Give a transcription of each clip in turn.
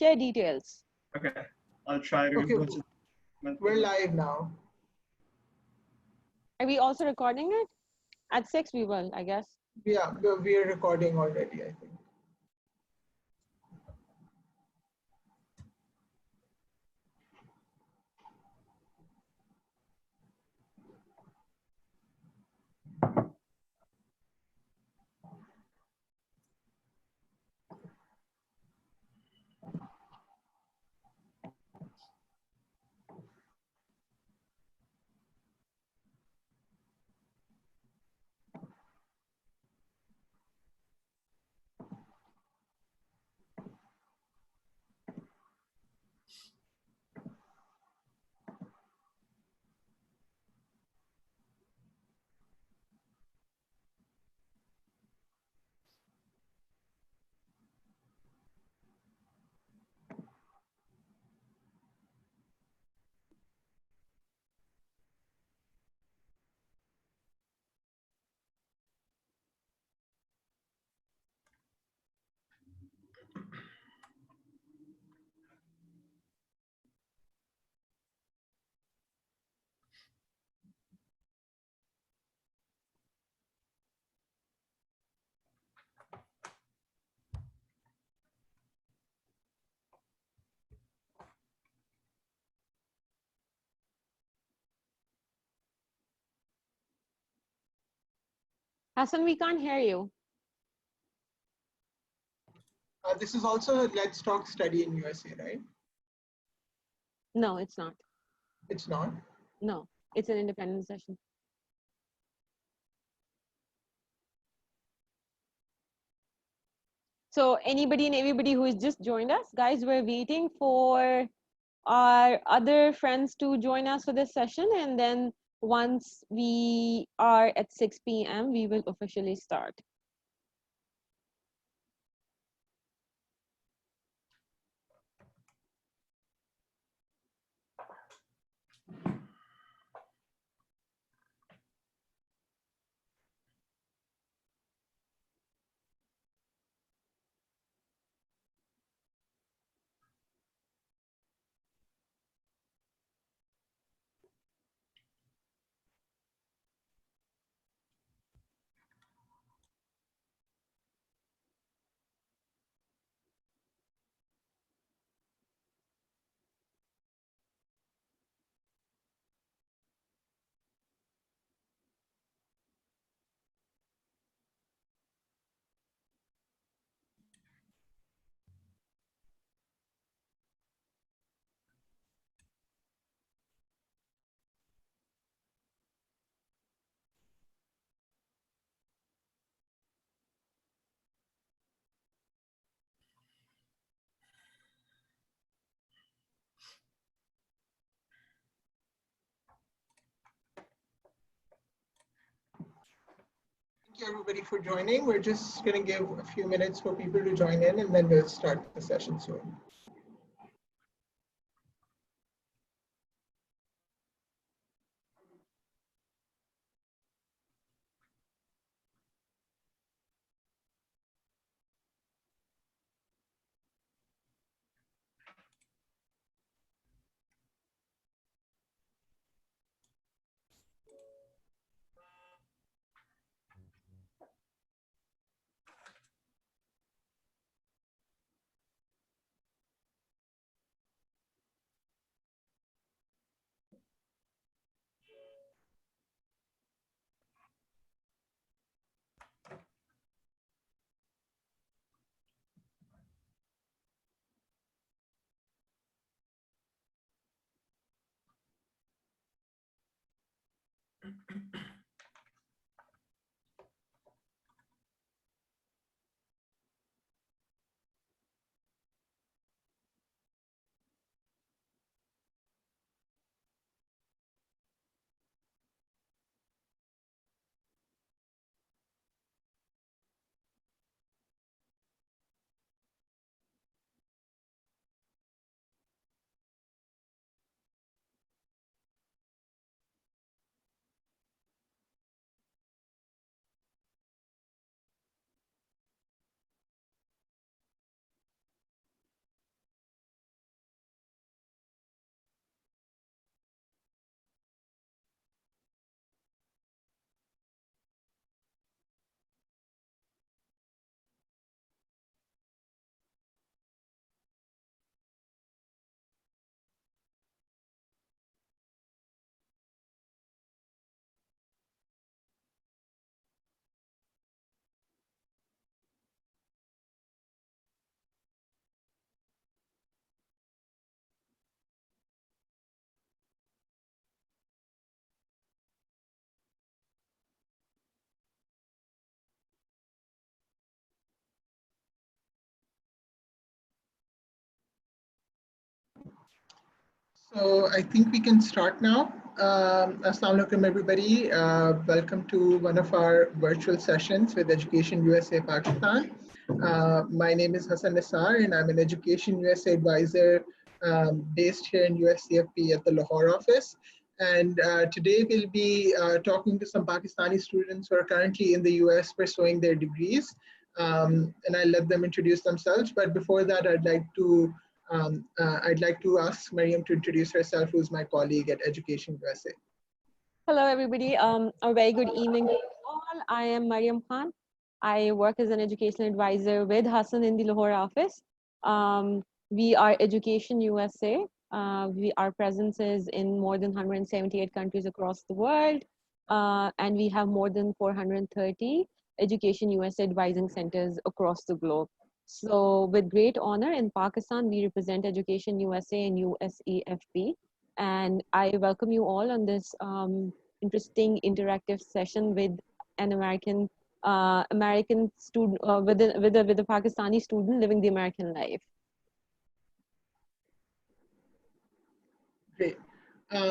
share details. Okay, I'll try to. Okay, we're live now. Are we also recording it? At 6 we will, I guess. Yeah, we're recording already, I think. Hassan, we can't hear you. This is also a Let's Talk study in USA, right? No, it's not. It's not? No, it's an independent session. So anybody and everybody who has just joined us, guys, we're waiting for our other friends to join us for this session. And then once we are at 6 p.m., we will officially start. Thank you everybody for joining. We're just going to give a few minutes for people to join in and then we'll start the session soon. So I think we can start now. Assalamu alaikum, everybody. Welcome to one of our virtual sessions with Education USA Pakistan. My name is Hassan Nisar, and I'm an Education USA advisor based here in USCFP at the Lahore office. And today we'll be talking to some Pakistani students who are currently in the US pursuing their degrees. And I'll let them introduce themselves. But before that, I'd like to ask Maryam to introduce herself, who's my colleague at Education USA. Hello, everybody. A very good evening to you all. I am Maryam Khan. I work as an educational advisor with Hassan in the Lahore office. We are Education USA. Our presence is in more than 178 countries across the world, and we have more than 430 Education USA advising centers across the globe. So with great honor in Pakistan, we represent Education USA and USEFP. And I welcome you all on this interesting interactive session with an American student, with a Pakistani student living the American life. Great.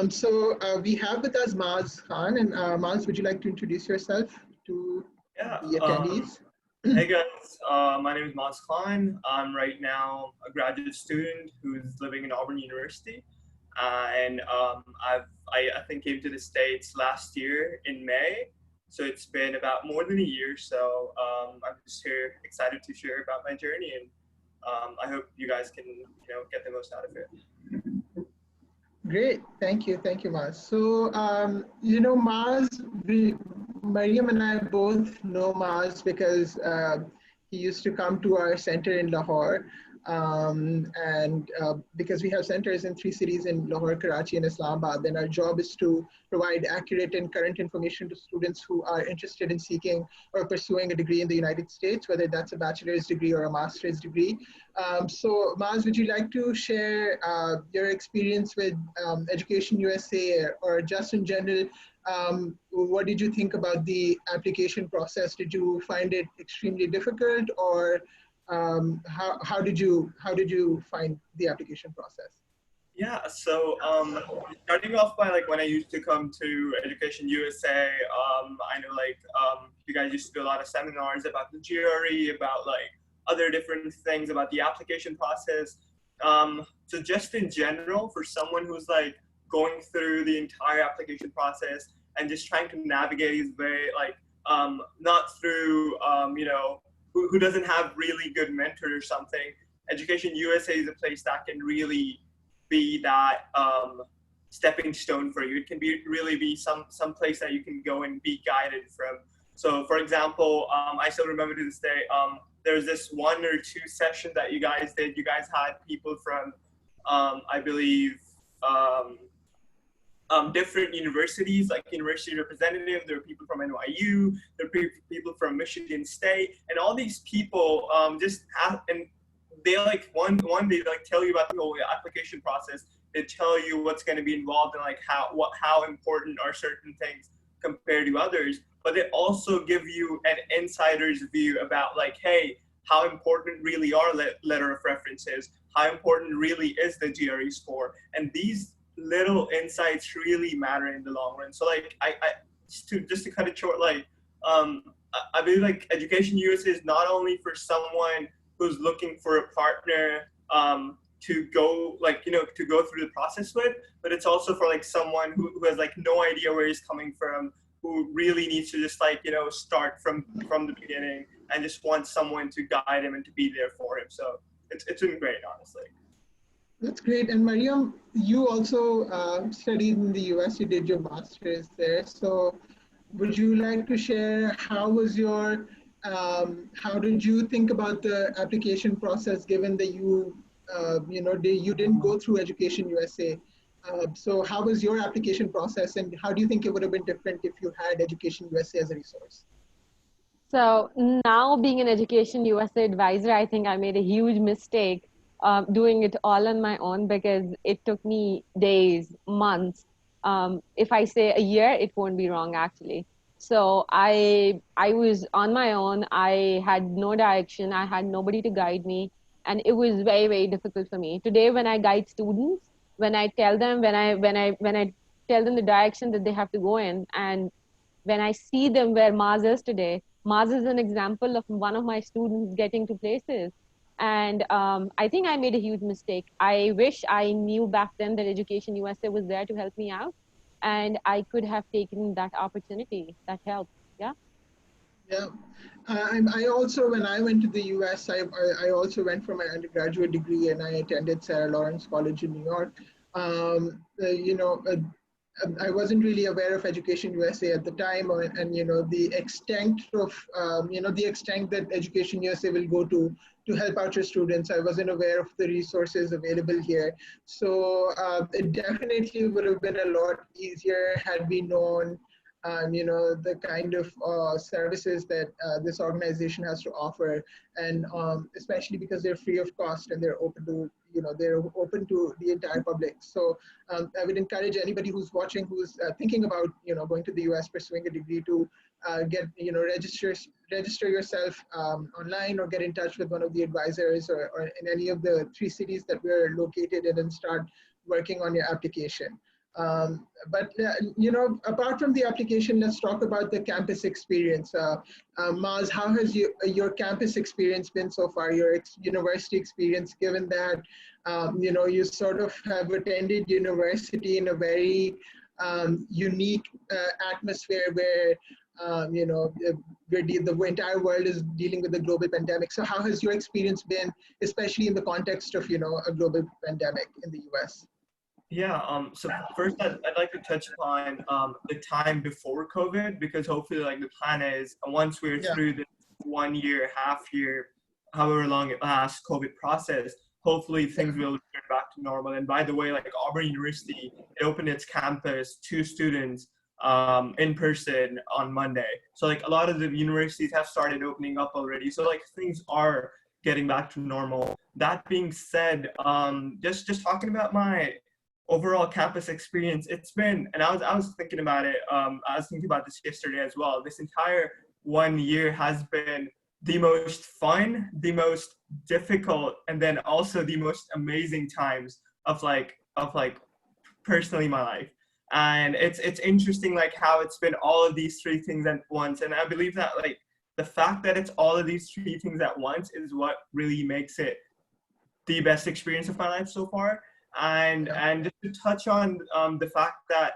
So we have with us Maaz Khan. And Maaz, would you like to introduce yourself to the attendees? Hey guys, my name is Maaz Khan. I'm right now a graduate student who's living in Auburn University. And I think came to the States last year in May. So it's been about more than a year. So I'm just here excited to share about my journey, and I hope you guys can get the most out of it. Great, thank you, Maaz. So Maaz, Maryam and I both know Maaz because he used to come to our center in Lahore. And because we have centers in 3 cities in Lahore, Karachi, and Islamabad, then our job is to provide accurate and current information to students who are interested in seeking or pursuing a degree in the United States, whether that's a bachelor's degree or a master's degree. So Maaz, would you like to share your experience with Education USA, or just in general, what did you think about the application process? Did you find it extremely difficult, or how did you find the application process? Yeah, so starting off by when I used to come to Education USA, I know you guys used to do a lot of seminars about the GRE, about other different things about the application process. So just in general, for someone who's going through the entire application process and just trying to navigate his way, not through who doesn't have really good mentor or something, Education USA is a place that can really be that stepping stone for you. It can really be some place that you can go and be guided from. So for example, I still remember to this day, there's this 1 or 2 sessions that you guys did. You guys had people from, I believe, different universities, like university representative. There were people from NYU, there were people from Michigan State, and all these people just have, and they one they tell you about the whole application process. They tell you what's going to be involved and how important are certain things compared to others. But they also give you an insider's view about hey, how important really are letter of references, how important really is the GRE score, and these little insights really matter in the long run. So I just to cut it short, I believe Education USA is not only for someone who's looking for a partner to go to go through the process with, but it's also for someone who has no idea where he's coming from, who really needs to just start from the beginning and just wants someone to guide him and to be there for him. So it's been great, honestly. That's great. And Maryam, you also studied in the US. You did your master's there. So would you like to share how was your, how did you think about the application process, given that you, you didn't go through Education USA? So how was your application process, and how do you think it would have been different if you had Education USA as a resource? So now being an Education USA advisor, I think I made a huge mistake doing it all on my own, because it took me days, months. If I say a year, it won't be wrong actually. So I was on my own. I had no direction. I had nobody to guide me. And it was very, very difficult for me. Today, when I guide students, when I tell them, when I tell them the direction that they have to go in, and when I see them where Maaz is today, Maaz is an example of one of my students getting to places. And I think I made a huge mistake. I wish I knew back then that Education USA was there to help me out, and I could have taken that opportunity, that help. Yeah. Yeah. I also, when I went to the US, I also went for my undergraduate degree and I attended Sarah Lawrence College in New York. You know, I wasn't really aware of Education USA at the time, and you know the extent of the extent that Education USA will go to help out your students. I wasn't aware of the resources available here, so it definitely would have been a lot easier had we known the kind of services that this organization has to offer, and especially because they're free of cost and they're open to the entire public. So I would encourage anybody who's watching, who's thinking about going to the US, pursuing a degree, to get register yourself online, or get in touch with one of the advisors, or in any of the 3 cities that we're located in, and start working on your application. But apart from the application, let's talk about the campus experience. Maaz, how has your campus experience been so far? Your university experience, given that you sort of have attended university in a very unique atmosphere where the entire world is dealing with the global pandemic. So, how has your experience been, especially in the context of a global pandemic in the US? Yeah, so first I'd like to touch upon the time before COVID, because hopefully like the plan is once we're through this 1 year, half year, however long it lasts, COVID process, hopefully things will return back to normal. And by the way, like Auburn University, it opened its campus to students in person on Monday. So like a lot of the universities have started opening up already. So like things are getting back to normal. That being said, just talking about my overall campus experience, it's been, and I was thinking about it, I was thinking about this yesterday as well. This entire 1 year has been the most fun, the most difficult, and then also the most amazing times of personally my life. And it's interesting like how it's been all of these 3 things at once. And I believe that like the fact that it's all of these 3 things at once is what really makes it the best experience of my life so far. And just to touch on the fact that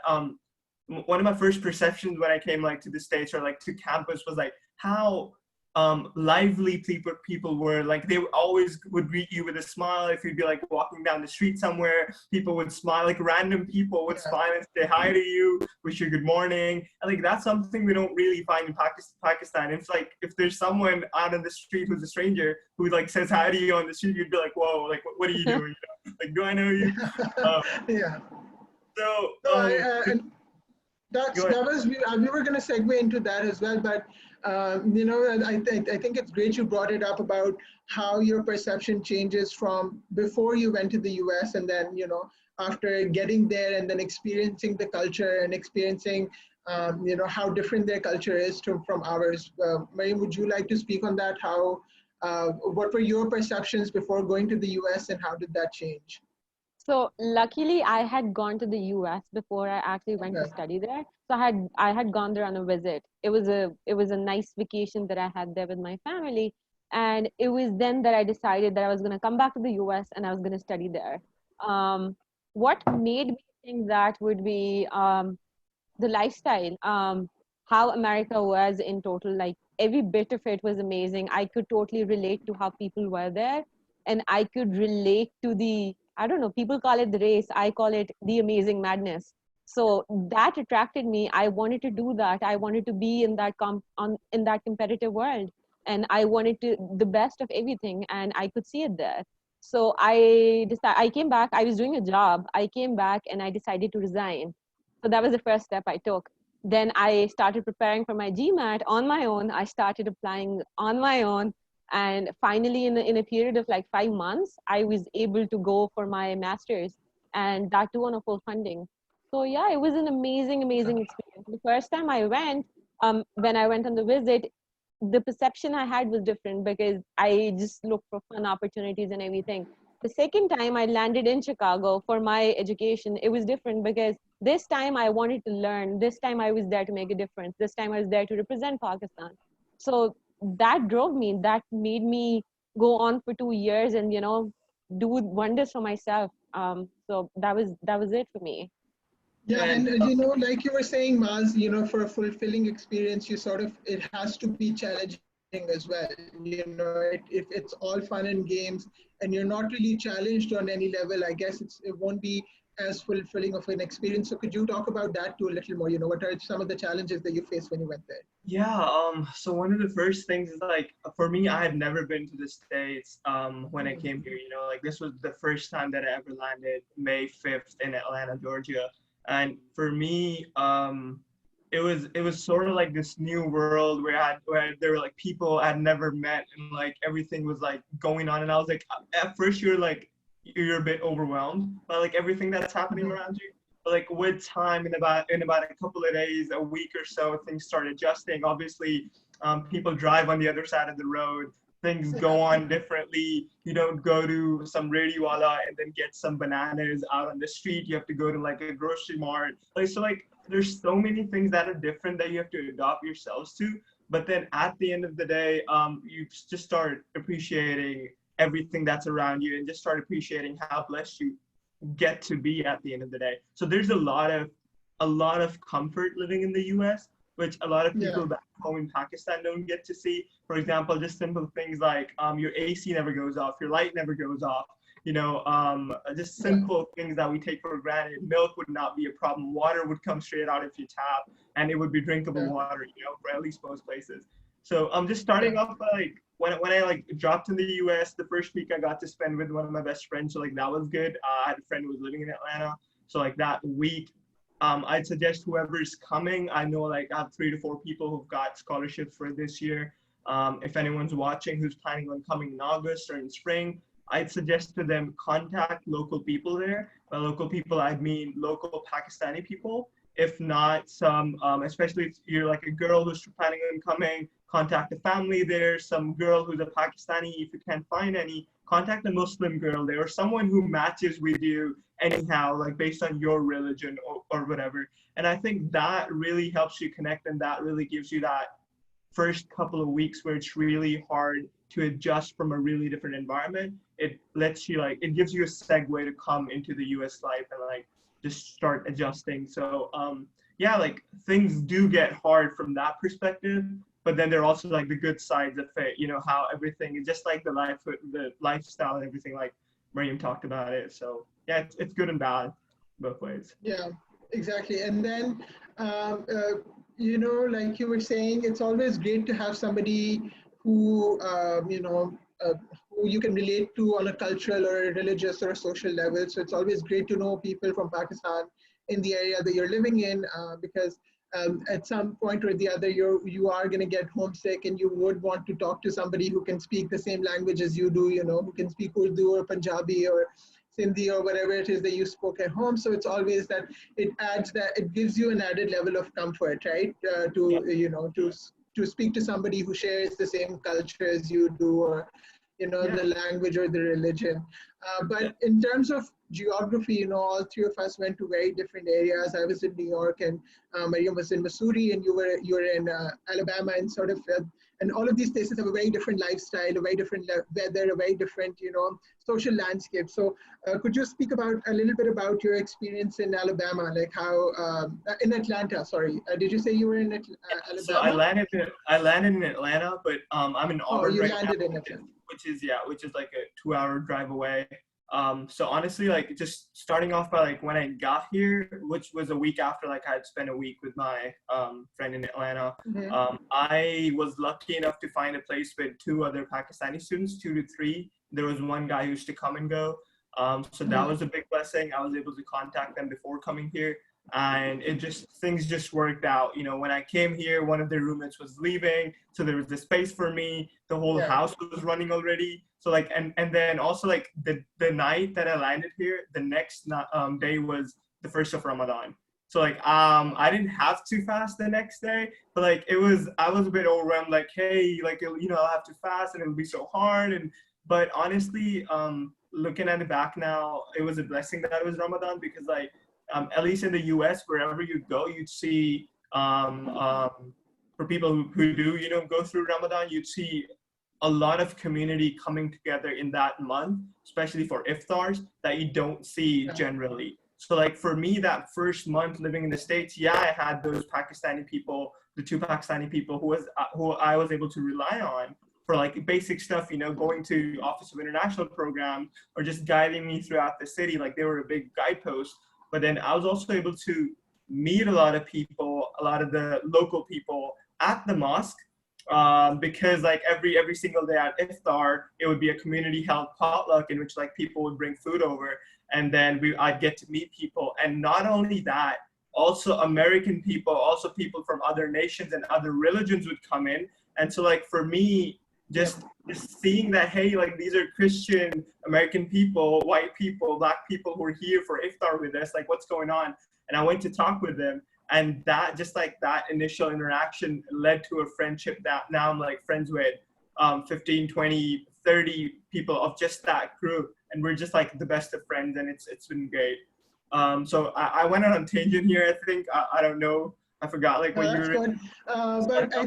one of my first perceptions when I came like to the States or like to campus was like how lively people were. Like they always would greet you with a smile. If you'd be like walking down the street somewhere, people would smile, like random people would smile and say hi to you, wish you good morning. And like that's something we don't really find in Pakistan. It's like if there's someone out on the street who's a stranger who like says hi to you on the street, you'd be like, whoa, like what are you doing? Like, do I know you? Yeah. So and that was we were going to segue into that as well, but I think it's great you brought it up about how your perception changes from before you went to the US, and then after getting there and then experiencing the culture and experiencing how different their culture is from ours. Maryam, would you like to speak on that? How what were your perceptions before going to the US, and how did that change? So luckily, I had gone to the US before I actually went to study there. So I had gone there on a visit. It was a nice vacation that I had there with my family, and it was then that I decided that I was going to come back to the US and I was going to study there. What made me think that would be the lifestyle, how America was in total. Like every bit of it was amazing. I could totally relate to how people were there, and I could relate to the, I don't know, people call it the race, I call it the amazing madness. So that attracted me. I wanted to do that. I wanted to be in that in that competitive world, and I wanted to the best of everything, and I could see it there. So I came back. I was doing a job. I came back and I decided to resign. So that was the first step I took. Then I started preparing for my GMAT on my own. I started applying on my own. And finally, in a period of like 5 months, I was able to go for my master's, and that too on a full funding. So yeah, it was an amazing, amazing experience. The first time I went, when I went on the visit, the perception I had was different because I just looked for fun opportunities and everything. The second time I landed in Chicago for my education, it was different because this time I wanted to learn. This time I was there to make a difference. This time I was there to represent Pakistan. So that drove me. That made me go on for 2 years and, do wonders for myself. So that was it for me. Yeah, And and like you were saying, Maz, for a fulfilling experience, it has to be challenging as well. If it's all fun and games and you're not really challenged on any level, I guess it won't be as fulfilling of an experience. So could you talk about that too a little more? What are some of the challenges that you faced when you went there? yeah, so one of the first things is like for me, I had never been to the States when I came here, like this was the first time that I ever landed May 5th in Atlanta, Georgia. And for me, it was sort of like this new world where there were like people I had never met and like everything was like going on. And I was like, at first you're a bit overwhelmed by like everything that's happening Mhm. around you. But like with time, in about a couple of days, a week or so, things start adjusting. Obviously, people drive on the other side of the road. Things go on differently. You don't go to some radiwala and then get some bananas out on the street. You have to go to like a grocery mart. Like so, like there's so many things that are different that you have to adopt yourselves to. But then at the end of the day, you just start appreciating everything that's around you and just start appreciating how blessed you get to be at the end of the day. So there's a lot of comfort living in the US, which a lot of Yeah. people back home in Pakistan don't get to see. For example, just simple things like your AC never goes off, your light never goes off. Just Yeah. simple things that we take for granted. Milk would not be a problem. Water would come straight out if you tap, and it would be drinkable Yeah. water. For at least most places. So I'm just starting Yeah. off by like when I like dropped in the US, the first week I got to spend with one of my best friends, so like that was good. I had a friend who was living in Atlanta, so like that week, I'd suggest whoever's coming. I know like I have 3 to 4 people who've got scholarships for this year. If anyone's watching who's planning on coming in August or in spring, I'd suggest to them contact local people there. By local people, I mean local Pakistani people. If not, especially if you're like a girl who's planning on coming, contact a family there, some girl who's a Pakistani. If you can't find any, contact a Muslim girl there or someone who matches with you anyhow, like based on your religion or whatever. And I think that really helps you connect and that really gives you that first couple of weeks where it's really hard to adjust from a really different environment. It lets you like, it gives you a segue to come into the US life and like just start adjusting. So yeah, like things do get hard from that perspective, but then there are also like the good sides of it, how everything is just like the lifestyle and everything, like Maryam talked about it. So yeah, it's good and bad both ways. Yeah, exactly. And then, like you were saying, it's always great to have somebody who, who you can relate to on a cultural or a religious or a social level. So it's always great to know people from Pakistan in the area that you're living in, because at some point or the other, you are going to get homesick, and you would want to talk to somebody who can speak the same language as you do. Who can speak Urdu or Punjabi or Sindhi or whatever it is that you spoke at home. So it's always that it gives you an added level of comfort, right? Yeah. To speak to somebody who shares the same culture as you do, or Yeah. the language or the religion. Yeah. But in terms of geography, all three of us went to very different areas. I was in New York, and Maryam was in Missouri, and you were in Alabama, and and all of these places have a very different lifestyle, a very different weather, a very different social landscape. So could you speak about a little bit about your experience in Alabama, like how in Atlanta? Sorry, did you say you were in So I Alabama? landed in I landed in Atlanta, but I'm in Oh, Auburn you right now, landed in Atlanta. which is like a 2-hour drive away. So honestly, like just starting off by like when I got here, which was a week after like I had spent a week with my friend in Atlanta. Mhm. I was lucky enough to find a place with 2 other Pakistani students, 2 to 3. There was one guy who used to come and go. So that Mhm. was a big blessing. I was able to contact them before coming here, and things just worked out. When I came here, one of the roommates was leaving, so there was the space for me. The whole Yeah. house was running already. So like, and then also like the night that I landed here, the next day was the first of Ramadan. So like I didn't have to fast the next day, but like I was a bit overwhelmed. Like, hey, like I'll have to fast and it'll be so hard. But honestly, looking at it back now, it was a blessing that it was Ramadan, because like at least in the US, wherever you go, you'd see for people who do, you know, go through Ramadan, you'd see a lot of community coming together in that month, especially for iftars, that you don't see generally. So like for me, that first month living in the States, yeah, I had those Pakistani people, the two Pakistani people who I was able to rely on for like basic stuff, you know, going to Office of International Programs or just guiding me throughout the city. Like they were a big guidepost. But then I was also able to meet a lot of people, a lot of the local people at the mosque, because like every single day at iftar, it would be a community held potluck in which like people would bring food over, and then I'd get to meet people. And not only that, also American people, also people from other nations and other religions would come in. And so like for me, just seeing that, hey, like these are Christian American people, white people, black people who are here for iftar with us, like what's going on? And I went to talk with them, and that, just like that initial interaction led to a friendship that now I'm like friends with 15, 20, 30 people of just that group, and we're just like the best of friends, and it's been great. So I went on a tangent here, I think. I don't know, I forgot like what you That's were. good. But I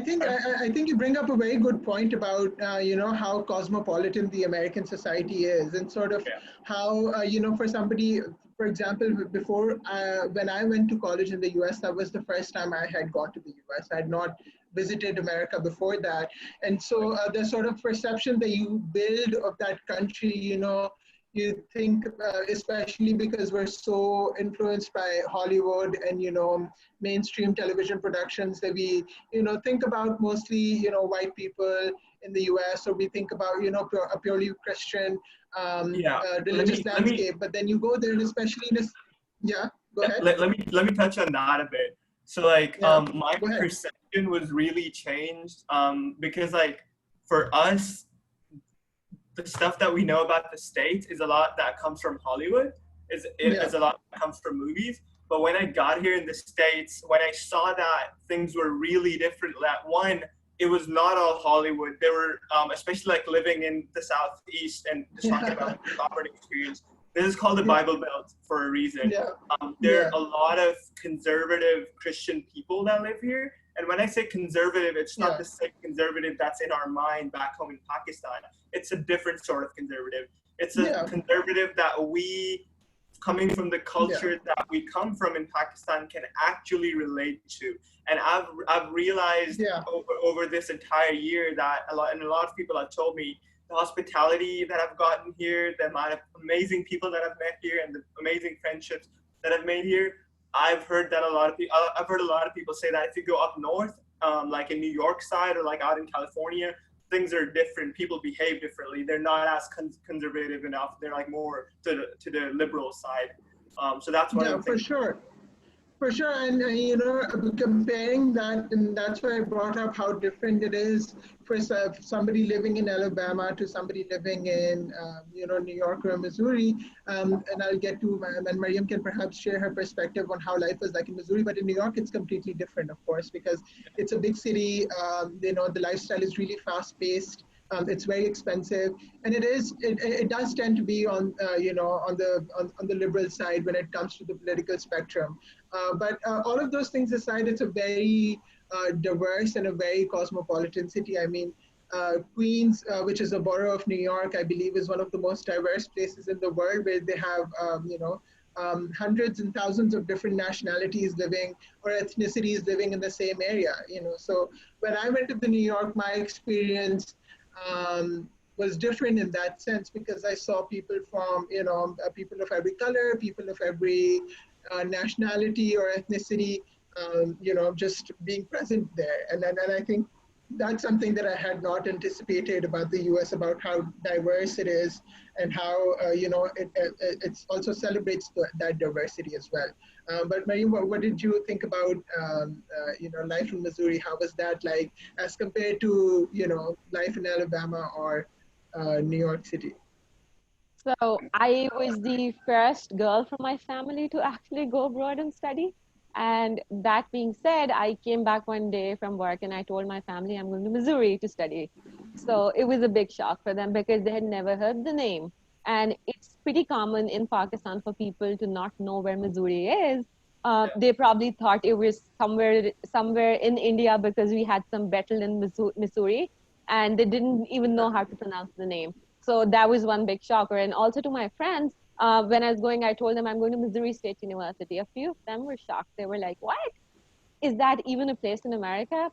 think you bring up a very good point about you know, how cosmopolitan the American society is, and sort of how you know, for somebody, for example, before when I went to college in the US, that was the first time I had got to the US. I had not visited America before that, and so the sort of perception that you build of that country, you know, you think, especially because we're so influenced by Hollywood and, you know, mainstream television productions, that we, you know, think about mostly, you know, white people in the US, or we think about, you know, a purely Christian religious landscape. But then you go there, and especially in this, go ahead. Let me touch on that a bit. So like my perception was really changed because like for us, the stuff that we know about the States is a lot that comes from Hollywood, is a lot that comes from movies. But when I got here in the States, when I saw that things were really different, that one, it was not all Hollywood. There were, especially like living in the Southeast and just talking about the Auburn experience. This is called the Bible Belt for a reason. There are a lot of conservative Christian people that live here. And when I say conservative, it's not the same conservative that's in our mind back home in Pakistan. It's a different sort of conservative. It's a conservative that we, coming from the culture that we come from in Pakistan, can actually relate to. And I've realized over this entire year that a lot of people have told me the hospitality that I've gotten here, the amount of amazing people that I've met here, and the amazing friendships that I've made here. I've heard a lot of people say that if you go up north, like in New York side or like out in California, things are different. People behave differently. They're not as conservative enough. They're like more to the liberal side. So that's what I'm thinking. For sure, and you know, comparing that, and that's why I brought up how different it is for somebody living in Alabama to somebody living in, you know, New York or Missouri. And I'll get to, and Maryam can perhaps share her perspective on how life is like in Missouri. But in New York, it's completely different, of course, because it's a big city. You know, the lifestyle is really fast-paced. It's very expensive, and it does tend to be on you know, on the liberal side when it comes to the political spectrum. But all of those things aside, it's a very diverse and a very cosmopolitan city. I mean, Queens, which is a borough of New York, I believe is one of the most diverse places in the world, where they have you know, hundreds and thousands of different nationalities living, or ethnicities living in the same area. You know, so when I went to the New York, my experience was different in that sense, because I saw people from, you know, people of every color, people of every nationality or ethnicity, you know, just being present there. And I think that's something that I had not anticipated about the US, about how diverse it is, and how, you know, it also celebrates that diversity as well. But Maryam, what did you think about, you know, life in Missouri? How was that like as compared to, you know, life in Alabama or New York City? So I was the first girl from my family to actually go abroad and study. And that being said, I came back one day from work and I told my family I'm going to Missouri to study. So it was a big shock for them because they had never heard the name. And it's pretty common in Pakistan for people to not know where Missouri is. Yeah. They probably thought it was somewhere in India because we had some battle in Missouri, and they didn't even know how to pronounce the name. So that was one big shocker. And also to my friends, when I was going, I told them I'm going to Missouri State University. A few of them were shocked. They were like, "What? Is that even a place in America?"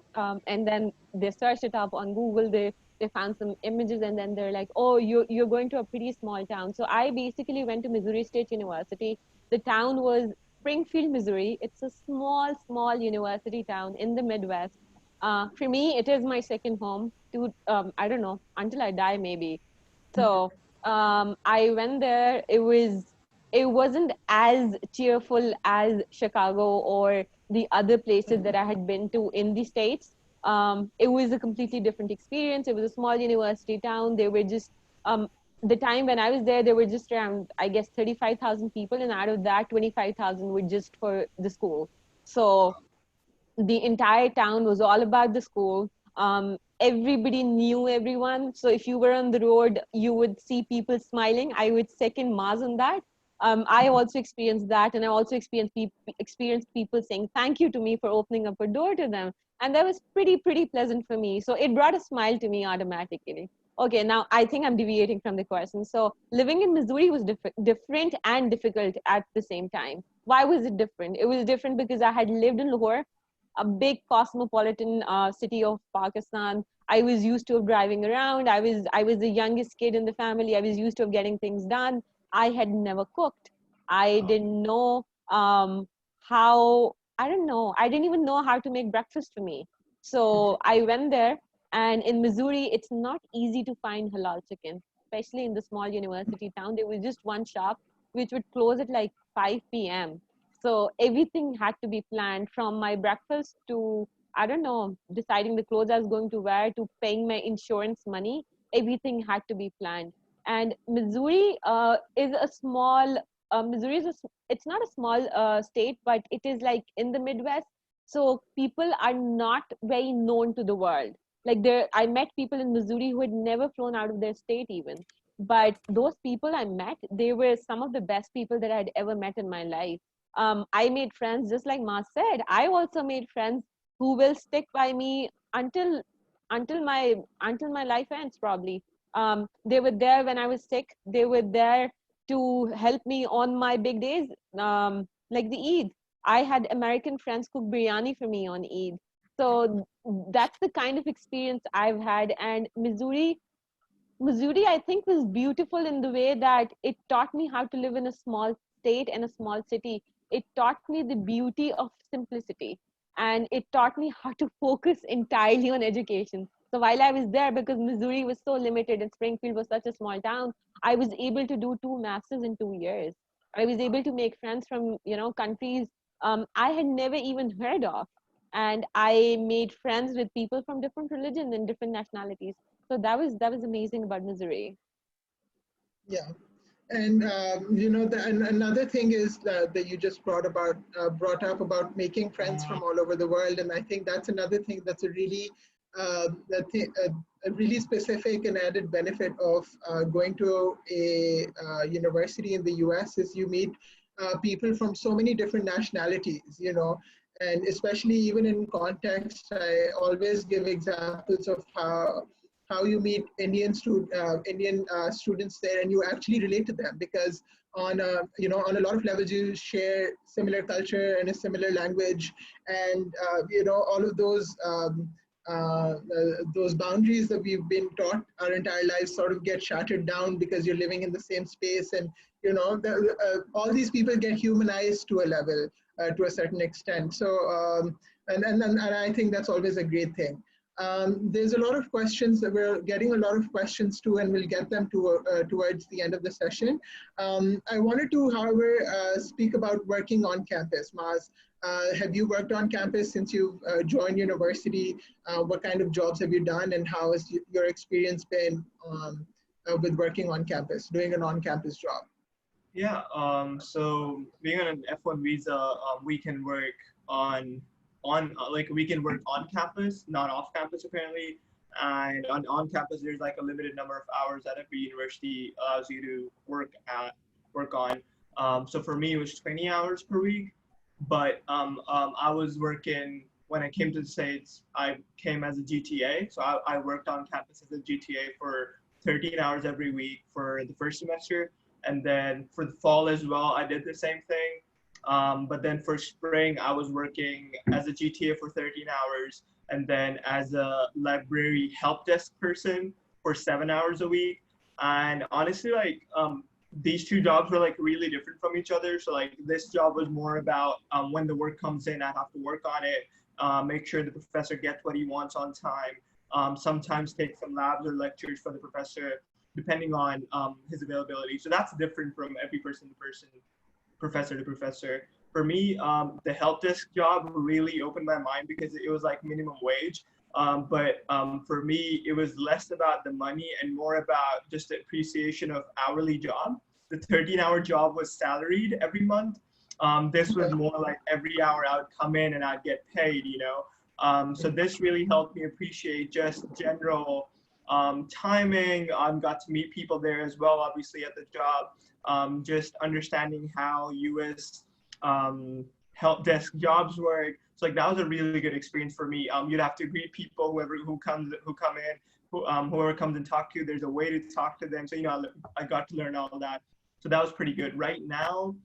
And then they searched it up on Google. They found some images, and then they're like, "Oh, you're going to a pretty small town." So I basically went to Missouri State University. The town was Springfield, Missouri. It's a small university town in the Midwest. For me, it is my second home. To I don't know, until I die maybe. So I went there. It wasn't as cheerful as Chicago or the other places that I had been to in the States. It was a completely different experience. It was a small university town. They were just the time when I was there were just around, I guess, 35,000 people, and out of that, 25,000 were just for the school. So the entire town was all about the school. Everybody knew everyone. So if you were on the road, you would see people smiling. I would second Maaz on that. I also experienced that, and I also experienced people saying thank you to me for opening up a door to them, and that was pretty pleasant for me. So it brought a smile to me automatically. Okay, now I think I'm deviating from the question. So living in Missouri was different and difficult at the same time. Why was it different? It was different because I had lived in Lahore, a big cosmopolitan city of Pakistan. I was used to driving around. I was the youngest kid in the family. I was used to getting things done. I had never cooked. I didn't know how. I don't know. I didn't even know how to make breakfast for me. So I went there, and in Missouri, it's not easy to find halal chicken, especially in the small university town. There was just one shop which would close at like 5 p.m. So everything had to be planned, from my breakfast to, I don't know, deciding the clothes I was going to wear to paying my insurance money. Everything had to be planned. And Missouri is a small, Missouri is it's not a small state, but it is like in the Midwest. So people are not very known to the world. Like I met people in Missouri who had never flown out of their state even. But those people I met, they were some of the best people that I had ever met in my life. I made friends, just like Ma said. I also made friends who will stick by me until my life ends, probably. They were there when I was sick. They were there to help me on my big days, like the Eid. I had American friends cook biryani for me on Eid. So that's the kind of experience I've had. And Missouri, I think, was beautiful in the way that it taught me how to live in a small state and a small city. It taught me the beauty of simplicity, and it taught me how to focus entirely on education. So while I was there, because Missouri was so limited and Springfield was such a small town, I was able to do two masters in 2 years. I was able to make friends from countries I had never even heard of, and I made friends with people from different religions and different nationalities. So that was amazing about Missouri. Yeah. And another thing is that you just brought up about making friends from all over the world, and I think that's another thing that's a really specific and added benefit of going to a university in the U.S. is you meet people from so many different nationalities, and especially even in context, I always give examples of how you meet Indian students there, and you actually relate to them because on a lot of levels you share similar culture and a similar language, and all of those boundaries that we've been taught our entire lives sort of get shattered down because you're living in the same space, and all these people get humanized to a level, to a certain extent. So and I think that's always a great thing. There's a lot of questions that we're getting a lot of questions to, and we'll get them towards the end of the session. I wanted to, however, speak about working on campus. Maaz, have you worked on campus since you've joined university? What kind of jobs have you done, and how has your experience been with working on campus, doing an on-campus job? Yeah, so being on an F1 visa, we can work on like we can work on campus, not off campus apparently. and on campus there's like a limited number of hours that every university allows you to work on. So for me it was 20 hours per week, but I was working when I came to the States. I came as a GTA, so I worked on campus as a GTA for 13 hours every week for the first semester, and then for the fall as well I did the same thing. But then for spring I was working as a GTA for 13 hours, and then as a library help desk person for 7 hours a week. And honestly, like these two jobs were like really different from each other. So like this job was more about when the work comes in, I have to work on it, make sure the professor gets what he wants on time. Sometimes take some labs or lectures for the professor, depending on his availability. So that's different from every person to person, professor to professor. For me, the help desk job really opened my mind because it was like minimum wage. But for me, it was less about the money and more about just the appreciation of hourly job. The 13-hour job was salaried every month. This was more like every hour I would come in and I'd get paid, you know. So this really helped me appreciate just general timing. Got to meet people there as well, obviously at the job. Just understanding how US help desk jobs work. So like that was a really good experience for me. You'd have to greet people, who come in, whoever comes and talk to you. There's a way to talk to them. So you know, I got to learn all that. So that was pretty good. Right now,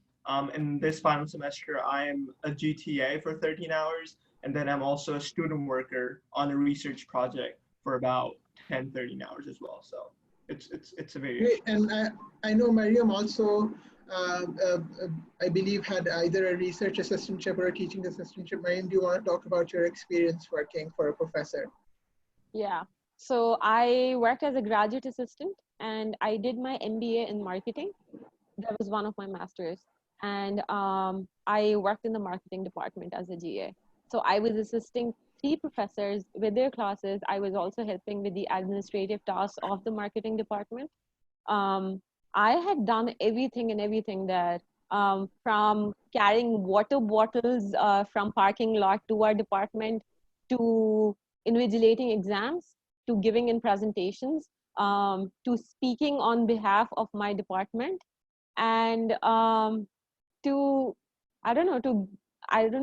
in this final semester, I am a GTA for 13 hours, and then I'm also a student worker on a research project for about 10, 13 hours as well. So it's a very Great. And I know Maryam also, uh, uh, I believe, had either a research assistantship or a teaching assistantship. Maryam, do you want to talk about your experience working for a professor? Yeah. So I worked as a graduate assistant and I did my MBA in marketing. That was one of my masters. And I worked in the marketing department as a GA. So I was assisting three professors with their classes. I was also helping with the administrative tasks of the marketing department. I had done everything that from carrying water bottles from parking lot to our department, to invigilating exams, to giving in presentations, to speaking on behalf of my department, and to I don't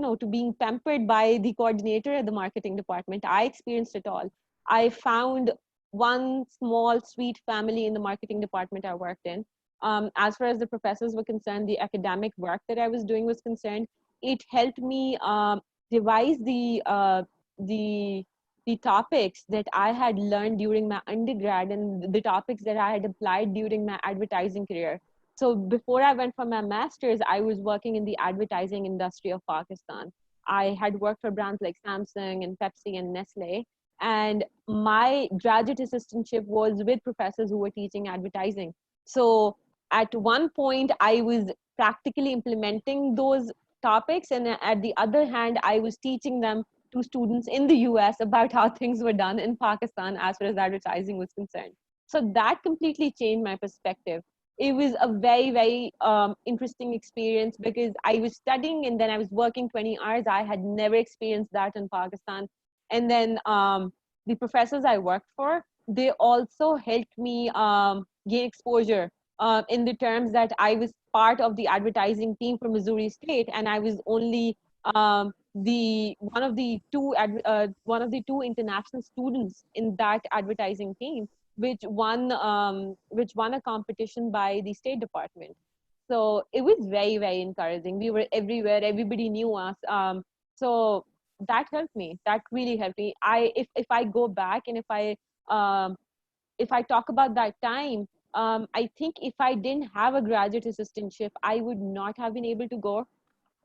know, to being pampered by the coordinator at the marketing department. I experienced it all. I found one small sweet family in the marketing department I worked in. As far as the professors were concerned, the academic work that I was doing was concerned, it helped me revise the the topics that I had learned during my undergrad and the topics that I had applied during my advertising career. So before I went for my master's, I was working in the advertising industry of Pakistan. I had worked for brands like Samsung and Pepsi and Nestle. And my graduate assistantship was with professors who were teaching advertising. So at one point, I was practically implementing those topics. And at the other hand, I was teaching them to students in the US about how things were done in Pakistan as far as advertising was concerned. So that completely changed my perspective. It was a very interesting experience because I was studying and then I was working 20 hours. I had never experienced that in Pakistan. And then the professors I worked for, they also helped me gain exposure in the terms that I was part of the advertising team for Missouri State, and I was only the one of the two international students in that advertising team, which won a competition by the State Department. So it was very encouraging. We were everywhere. Everybody knew us. So that helped me. That really helped me. If I go back and if I talk about that time, I think if I didn't have a graduate assistantship, I would not have been able to go.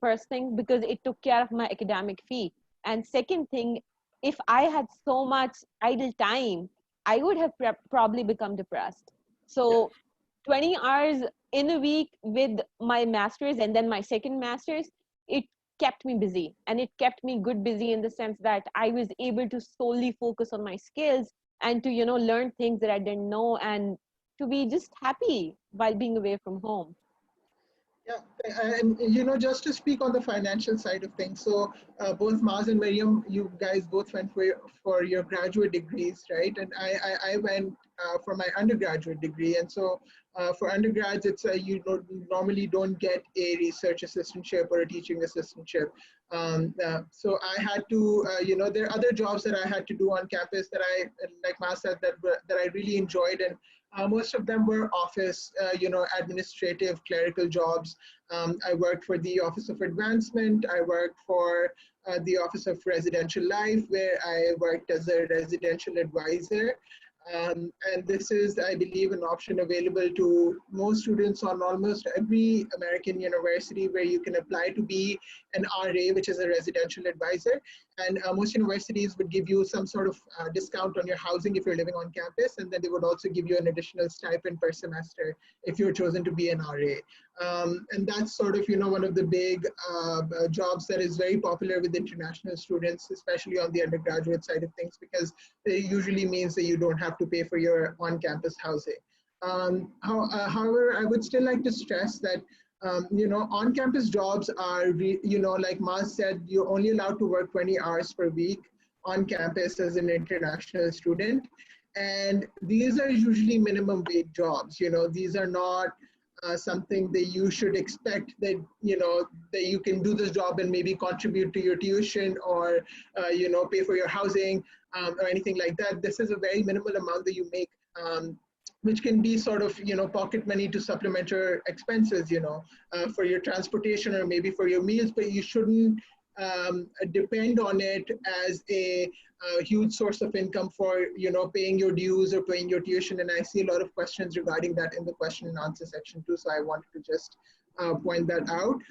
First thing, because it took care of my academic fee, and second thing, if I had so much idle time, I would have probably become depressed. So 20 hours in a week with my master's and then my second master's, it kept me busy, and it kept me good busy in the sense that I was able to solely focus on my skills and to learn things that I didn't know, and to be just happy while being away from home. Yeah, and just to speak on the financial side of things. So both Maaz and Maryam, you guys both went for your graduate degrees, right? And I went for my undergraduate degree. And so for undergrads, it's normally don't get a research assistantship or a teaching assistantship. So I had to, there are other jobs that I had to do on campus that like Maaz said, that I really enjoyed. And most of them were office, administrative, clerical jobs. I worked for the Office of Advancement. I worked for the Office of Residential Life, where I worked as a residential advisor. And this is, I believe, an option available to most students on almost every American university, where you can apply to be an RA, which is a residential advisor. And most universities would give you some sort of discount on your housing if you're living on campus. And then they would also give you an additional stipend per semester if you're chosen to be an RA. And that's sort of, one of the big jobs that is very popular with international students, especially on the undergraduate side of things, because it usually means that you don't have to pay for your on-campus housing. However, I would still like to stress that on-campus jobs are, like Maaz said, you're only allowed to work 20 hours per week on campus as an international student. And these are usually minimum wage jobs. These are not something that you should expect that, that you can do this job and maybe contribute to your tuition or, pay for your housing or anything like that. This is a very minimal amount that you make. Which can be sort of, pocket money to supplement your expenses, for your transportation or maybe for your meals, but you shouldn't depend on it as a huge source of income for, paying your dues or paying your tuition. And I see a lot of questions regarding that in the question and answer section too. So I wanted to just point that out.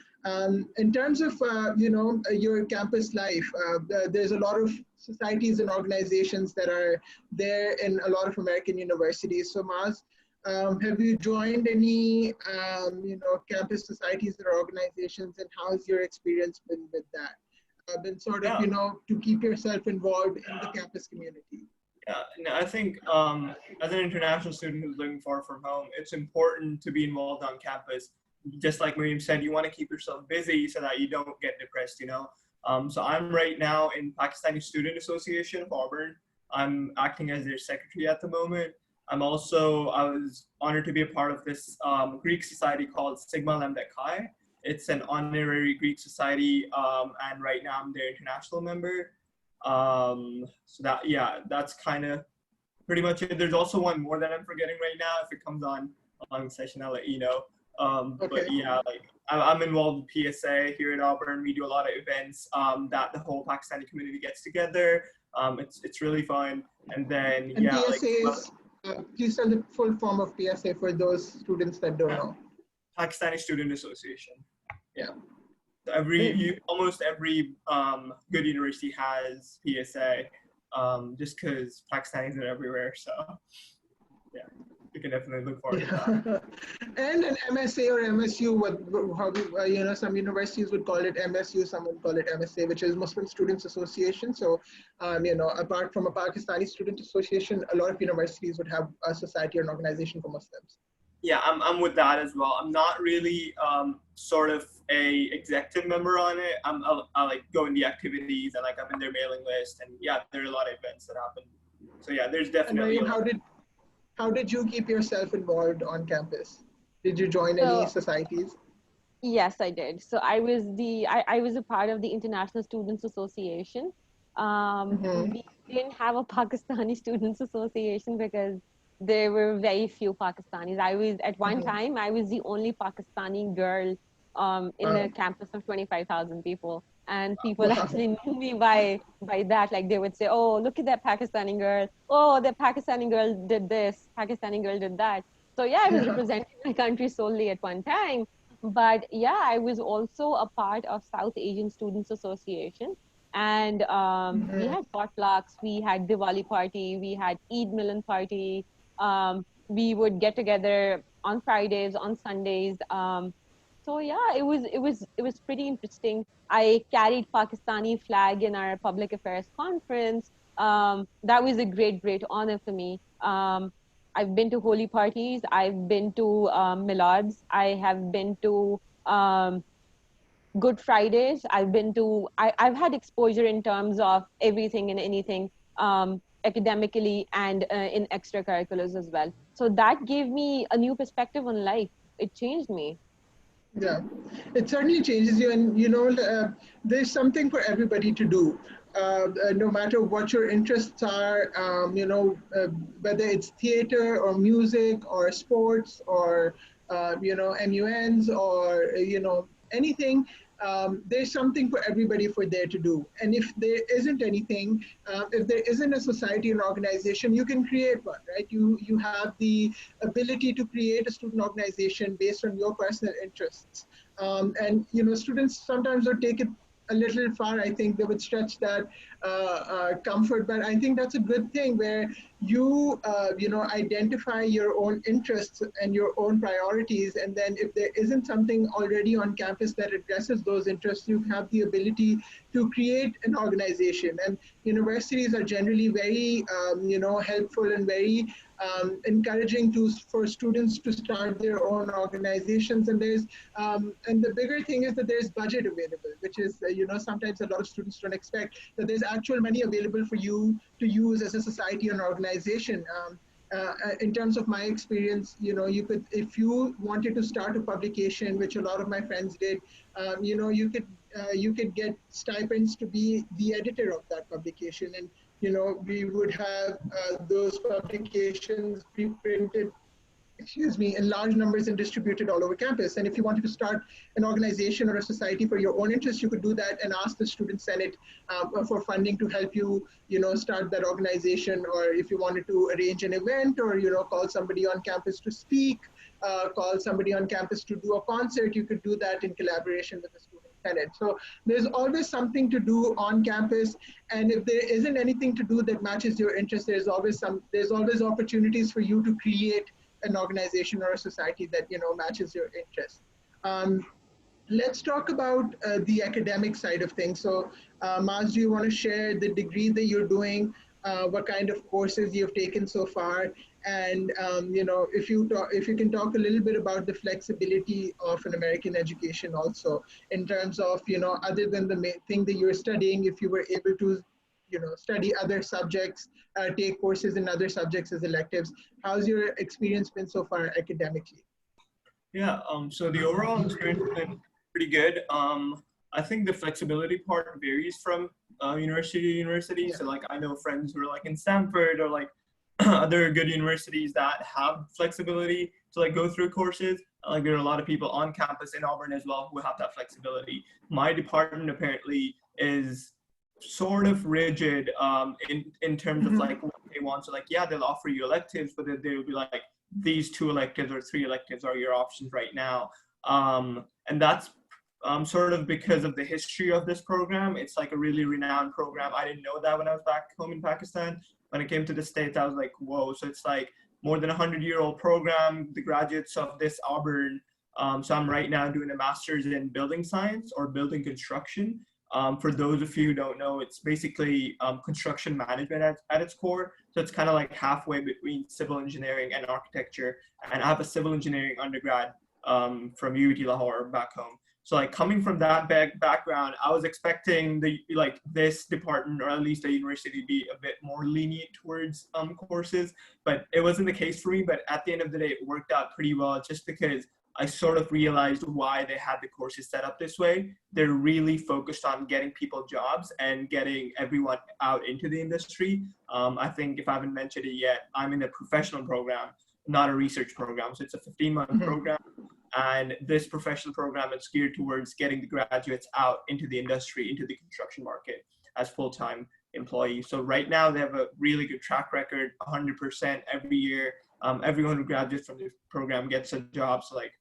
In terms of, your campus life, there's a lot of societies and organizations that are there in a lot of American universities. So Maaz, have you joined any, campus societies or organizations, and how has your experience been with that? Been sort of, to keep yourself involved in the campus community? Yeah, no, I think as an international student who's living far from home, it's important to be involved on campus. Just like Maryam said, you want to keep yourself busy so that you don't get depressed, So I'm right now in Pakistani Student Association of Auburn. I'm acting as their secretary at the moment. I was honored to be a part of this Greek society called Sigma Lambda Chi. It's an honorary Greek society, and right now I'm their international member. That's kind of pretty much it. There's also one more that I'm forgetting right now. If it comes on along the session, I'll let you know. Okay. But yeah, like I'm involved with PSA here at Auburn. We do a lot of events that the whole Pakistani community gets together. It's really fun. And then and PSA is, please tell the full form of PSA for those students that don't know. Pakistani Student Association. Yeah. Almost every good university has PSA, just because Pakistanis are everywhere. So yeah. You can definitely look forward to that. And an MSA or MSU, some universities would call it MSU, some would call it MSA, which is Muslim Students Association. So, apart from a Pakistani Student Association, a lot of universities would have a society or an organization for Muslims. Yeah, I'm with that as well. I'm not really sort of a executive member on it. I like go in the activities and like I'm in their mailing list, and yeah, there are a lot of events that happen. So yeah, there's definitely. And Maryam, how did you keep yourself involved on campus? Did you join any societies? Yes, I did. So I was a part of the International Students Association. We didn't have a Pakistani Students Association because there were very few Pakistanis. At one time, I was the only Pakistani girl in a campus of 25,000 people. And people actually knew me by that. Like they would say, oh, look at that Pakistani girl. Oh, that Pakistani girl did this. Pakistani girl did that. So yeah, I was representing my country solely at one time. But yeah, I was also a part of South Asian Students Association. And we had potlucks, we had Diwali party, we had Eid Milan party. We would get together on Fridays, on Sundays. So yeah, it was pretty interesting. I carried Pakistani flag in our public affairs conference. That was a great honor for me. I've been to holy parties. I've been to milads. I have been to Good Fridays. I've had exposure in terms of everything and anything, academically and in extracurriculars as well. So that gave me a new perspective on life. It changed me. Yeah, it certainly changes you, and there's something for everybody to do. No matter what your interests are, whether it's theater or music or sports or MUNs or anything. There's something for everybody for there to do. And if there isn't anything, if there isn't a society and organization, you can create one, right? You have the ability to create a student organization based on your personal interests. And students sometimes would take it a little far. I think they would stretch that comfort, but I think that's a good thing where you identify your own interests and your own priorities, and then if there isn't something already on campus that addresses those interests, you have the ability to create an organization. And universities are generally very helpful and very encouraging for students to start their own organizations. And and the bigger thing is that there's budget available, which is sometimes a lot of students don't expect that there's actual money available for you to use as a society and organization. In terms of my experience, you could, if you wanted to start a publication, which a lot of my friends did, you could get stipends to be the editor of that publication, and we would have those publications pre-printed, in large numbers and distributed all over campus. And if you wanted to start an organization or a society for your own interest, you could do that and ask the Student Senate for funding to help you, start that organization. Or if you wanted to arrange an event, or, call somebody on campus to speak, call somebody on campus to do a concert, you could do that in collaboration with the Student Senate. So there's always something to do on campus. And if there isn't anything to do that matches your interest, there's always opportunities for you to create an organization or a society that matches your interest. Let's talk about the academic side of things. So Maaz, do you want to share the degree that you're doing, what kind of courses you've taken so far, and if you can talk a little bit about the flexibility of an American education also, in terms of other than the main thing that you're studying, if you were able to study other subjects, take courses in other subjects as electives. How's your experience been so far academically? Yeah, so the overall experience has been pretty good. I think the flexibility part varies from university to university. Yeah. So like I know friends who are like in Stanford or like other good universities that have flexibility to like go through courses. Like there are a lot of people on campus in Auburn as well who have that flexibility. My department apparently is sort of rigid in terms of like what they want. So like, yeah, they'll offer you electives, but then they'll be like, these 2 electives or 3 electives are your options right now. And that's sort of because of the history of this program. It's like a really renowned program. I didn't know that when I was back home in Pakistan. When I came to the States, I was like, whoa. So it's like more than 100-year-old program, the graduates of this Auburn. So I'm right now doing a master's in building science or building construction. For those of you who don't know, it's basically construction management at its core. So it's kind of like halfway between civil engineering and architecture. And I have a civil engineering undergrad from UT-Lahore back home. So like coming from that background, I was expecting this department, or at least a university, to be a bit more lenient towards courses, but it wasn't the case for me. But at the end of the day, it worked out pretty well, just because I sort of realized why they had the courses set up this way. They're really focused on getting people jobs and getting everyone out into the industry. I think if I haven't mentioned it yet, I'm in a professional program, not a research program. So it's a 15-month program. And this professional program is geared towards getting the graduates out into the industry, into the construction market as full-time employees. So right now they have a really good track record, 100% every year. Everyone who graduates from this program gets a job. So like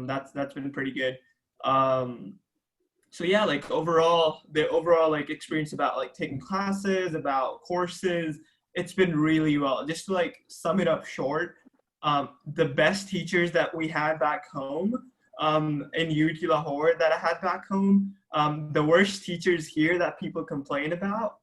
that's been pretty good. So yeah, like the overall like experience about like taking classes, about courses, it's been really well. Just to like sum it up short, the best teachers that we had back home in UT-Lahore that I had back home, the worst teachers here that people complain about,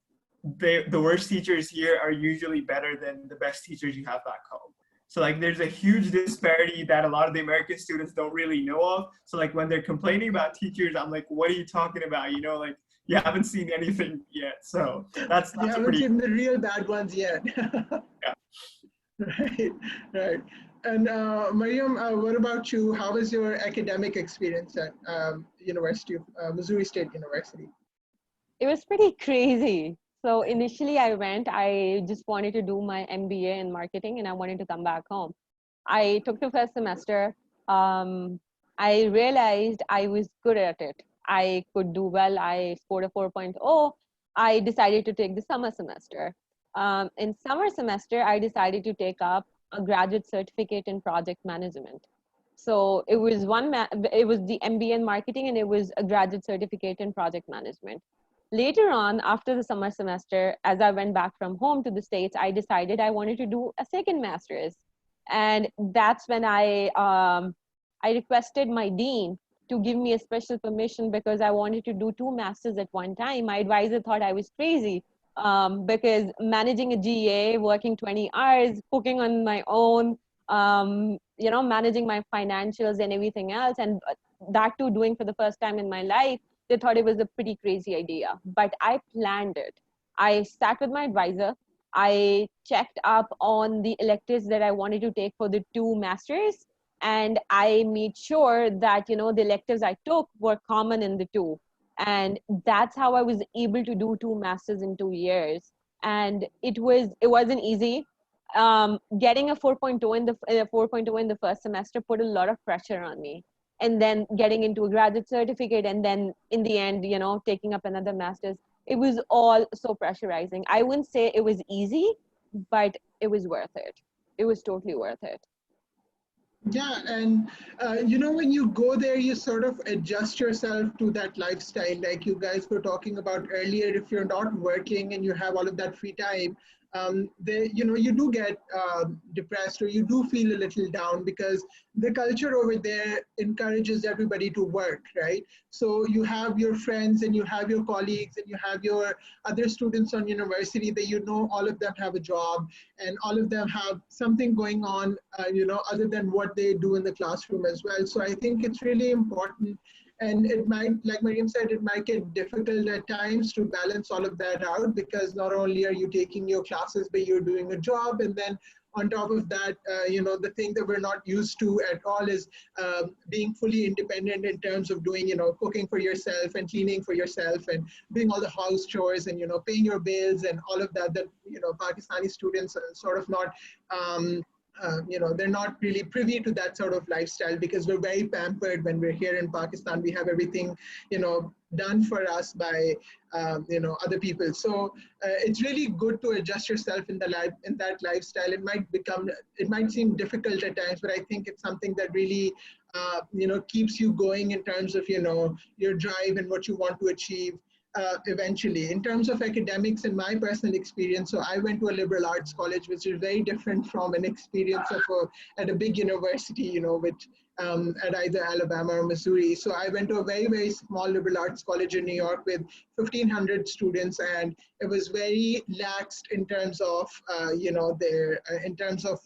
the worst teachers here are usually better than the best teachers you have back home. So like there's a huge disparity that a lot of the American students don't really know of. So like when they're complaining about teachers, I'm like, what are you talking about? You know, like you haven't seen anything yet. So You that's a haven't pretty, seen the real bad ones yet. yeah. Right, right. And Maryam, what about you? How was your academic experience at University of Missouri State University? It was pretty crazy. So initially I just wanted to do my MBA in marketing and I wanted to come back home. I took the first semester. Um, I realized I was good at it. I could do well. I scored a 4.0. I decided to take the summer semester. In summer semester, I decided to take up a graduate certificate in project management. So it was it was the MBA in marketing and it was a graduate certificate in project management. Later on, after the summer semester, as I went back from home to the States, I decided I wanted to do a second master's. And that's when I requested my dean to give me a special permission because I wanted to do two masters at one time. My advisor thought I was crazy because managing a GA, working 20 hours, cooking on my own, managing my financials and everything else, and that too doing for the first time in my life, they thought it was a pretty crazy idea. But I planned it. I sat with my advisor. I checked up on the electives that I wanted to take for the two masters, and I made sure that the electives I took were common in the two, and that's how I was able to do two masters in 2 years. And it wasn't easy. Getting a 4.0 in the 4.0 in the first semester put a lot of pressure on me, and then getting into a graduate certificate, and then in the end taking up another master's, it was all so pressurizing. I wouldn't say it was easy, but it was worth it. It was totally worth it. Yeah, and when you go there, you sort of adjust yourself to that lifestyle. Like you guys were talking about earlier, if you're not working and you have all of that free time, you do get depressed or you do feel a little down because the culture over there encourages everybody to work, right? So you have your friends and you have your colleagues and you have your other students on university that all of them have a job and all of them have something going on, other than what they do in the classroom as well. So I think it's really important. And it might, like Maryam said, it might get difficult at times to balance all of that out because not only are you taking your classes, but you're doing a job. And then on top of that, the thing that we're not used to at all is being fully independent in terms of doing, cooking for yourself and cleaning for yourself and doing all the house chores and, paying your bills and all of that, Pakistani students are sort of not, they're not really privy to that sort of lifestyle because we're very pampered when we're here in Pakistan. We have everything, done for us by, other people. So it's really good to adjust yourself in that lifestyle. It might seem difficult at times, but I think it's something that really, keeps you going in terms of, your drive and what you want to achieve. Eventually, in terms of academics and my personal experience, so I went to a liberal arts college, which is very different from an experience at a big university, which at either Alabama or Missouri. So I went to a very, very small liberal arts college in New York with 1,500 students, and it was very laxed in terms of, in terms of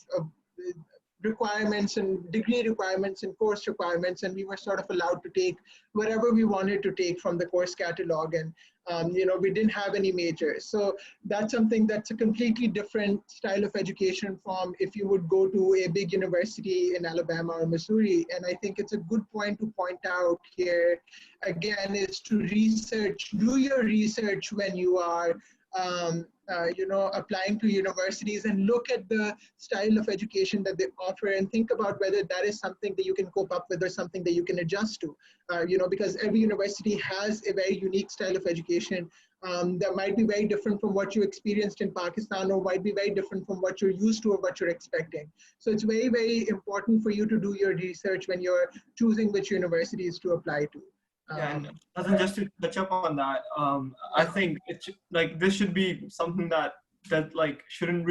requirements and degree requirements and course requirements, and we were sort of allowed to take whatever we wanted to take from the course catalog, and we didn't have any majors. So that's something that's a completely different style of education from if you would go to a big university in Alabama or Missouri. And I think it's a good point to point out here again is to do your research when you are applying to universities, and look at the style of education that they offer and think about whether that is something that you can cope up with or something that you can adjust to, because every university has a very unique style of education that might be very different from what you experienced in Pakistan or might be very different from what you're used to or what you're expecting. So it's very, very important for you to do your research when you're choosing which universities to apply to. Yeah, and Hassan, just to touch up on that, I think it's like this should be something that like shouldn't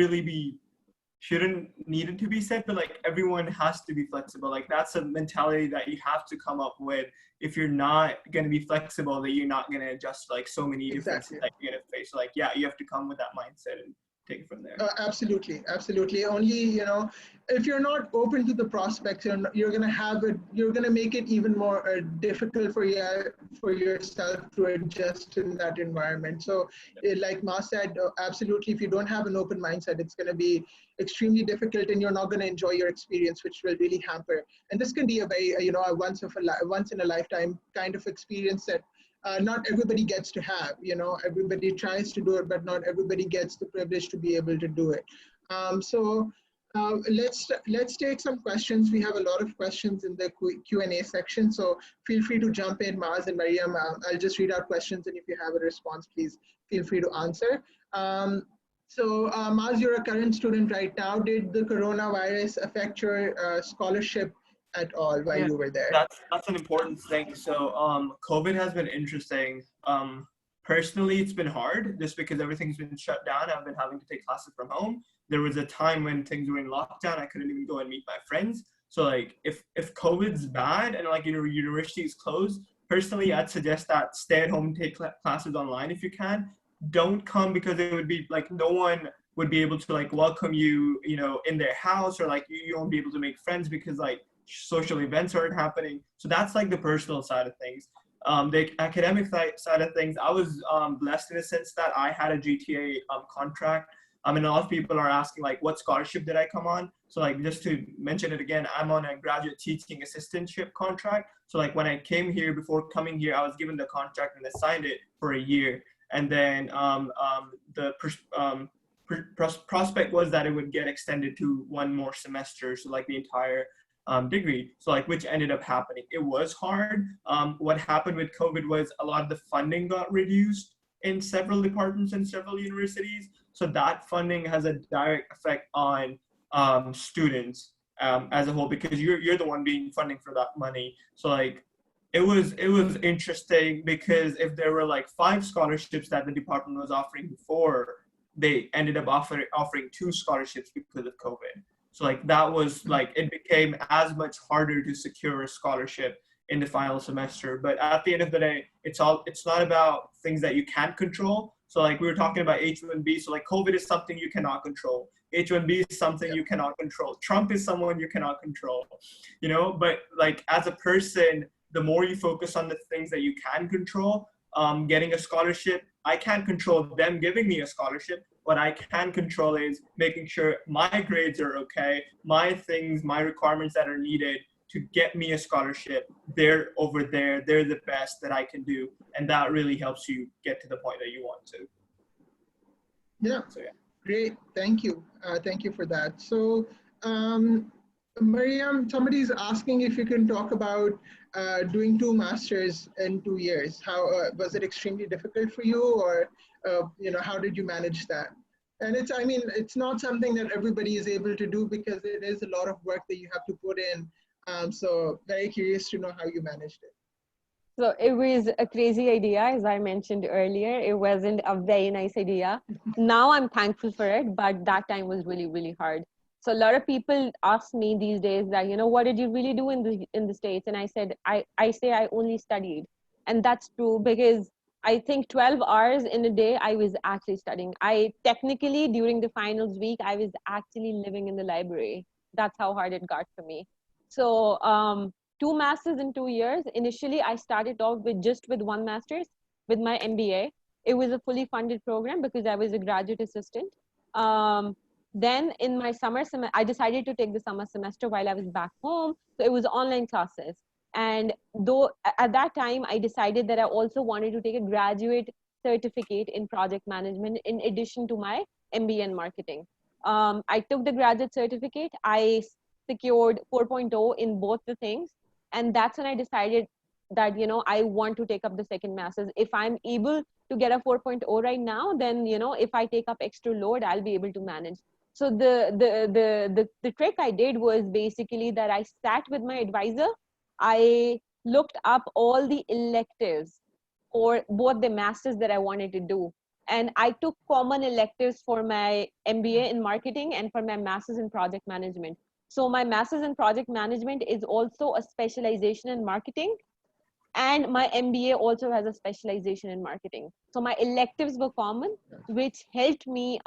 need it to be said, but like everyone has to be flexible. Like that's a mentality that you have to come up with. If you're not going to be flexible, that you're not going to adjust like so many differences that you're going to face. So, like, yeah, you have to come with that mindset and take it from there. Absolutely, absolutely. Only, you know, if you're not open to the prospects, you're going to have it. You're going to make it even more difficult for yourself to adjust in that environment. So, like Ma said, absolutely. If you don't have an open mindset, it's going to be extremely difficult, and you're not going to enjoy your experience, which will really hamper. And this can be a very, you know, a once in a lifetime kind of experience that not everybody gets to have. You know, everybody tries to do it, but not everybody gets the privilege to be able to do it. Let's take some questions. We have a lot of questions in the Q&A section, so feel free to jump in, Maaz and Maryam. I'll just read out questions, and if you have a response, please feel free to answer. Maaz, you're a current student right now. Did the coronavirus affect your scholarship at all while you were there? That's an important thing. So COVID has been interesting. Personally, it's been hard just because everything's been shut down. I've been having to take classes from home. There was a time when things were in lockdown. I couldn't even go and meet my friends. So like if COVID's bad and like your university is closed, personally, I'd suggest that stay at home, take classes online if you can. Don't come because it would be like no one would be able to like welcome you, you know, in their house, or like you won't be able to make friends because like social events aren't happening. So that's like the personal side of things. The academic side of things, I was blessed in a sense that I had a GTA contract. And a lot of people are asking like, what scholarship did I come on? So like, just to mention it again, I'm on a graduate teaching assistantship contract. So like when I came here, before coming here, I was given the contract and I signed it for a year. And then the prospect was that it would get extended to one more semester. So like the entire degree. So like, which ended up happening. It was hard. What happened with COVID was a lot of the funding got reduced in several departments and several universities. So that funding has a direct effect on students as a whole, because you're the one being funding for that money. So like, it was interesting because if there were like 5 scholarships that the department was offering before, they ended up offering 2 scholarships because of COVID. So like that was like, it became as much harder to secure a scholarship in the final semester. But at the end of the day, it's not about things that you can't control. So like we were talking about H-1B. So like COVID is something you cannot control. H-1B is something you cannot control. Trump is someone you cannot control, you know, but like as a person, the more you focus on the things that you can control, getting a scholarship, I can't control them giving me a scholarship. What I can control is making sure my grades are okay, my things, my requirements that are needed to get me a scholarship, they're over there, they're the best that I can do. And that really helps you get to the point that you want to. Yeah, so, great, thank you. Thank you for that. So, Maryam, somebody's asking if you can talk about doing 2 masters in 2 years. How was it extremely difficult for you, or you know, how did you manage that? And I mean, it's not something that everybody is able to do because it is a lot of work that you have to put in. So very curious to know how you managed it. So it was a crazy idea, as I mentioned earlier. It wasn't a very nice idea. Now I'm thankful for it, but that time was really, really hard. So a lot of people ask me these days that, you know, what did you really do in the States? And I said, I say I only studied. And that's true, because I think 12 hours in a day, I was actually studying. I technically, during the finals week, I was actually living in the library. That's how hard it got for me. So 2 masters in 2 years. Initially, I started off with 1 master's with my MBA. It was a fully funded program because I was a graduate assistant. Then in my summer semester, I decided to take the summer semester while I was back home. So it was online classes. And though at that time, I decided that I also wanted to take a graduate certificate in project management in addition to my MBA in marketing. I took the graduate certificate. I secured 4.0 in both the things. And that's when I decided that, you know, I want to take up the second master's. If I'm able to get a 4.0 right now, then, you know, if I take up extra load, I'll be able to manage. So the trick I did was basically that I sat with my advisor. I looked up all the electives for both the masters that I wanted to do. And I took common electives for my MBA in marketing and for my master's in project management. So my master's in project management is also a specialization in marketing. And my MBA also has a specialization in marketing. So my electives were common, which helped me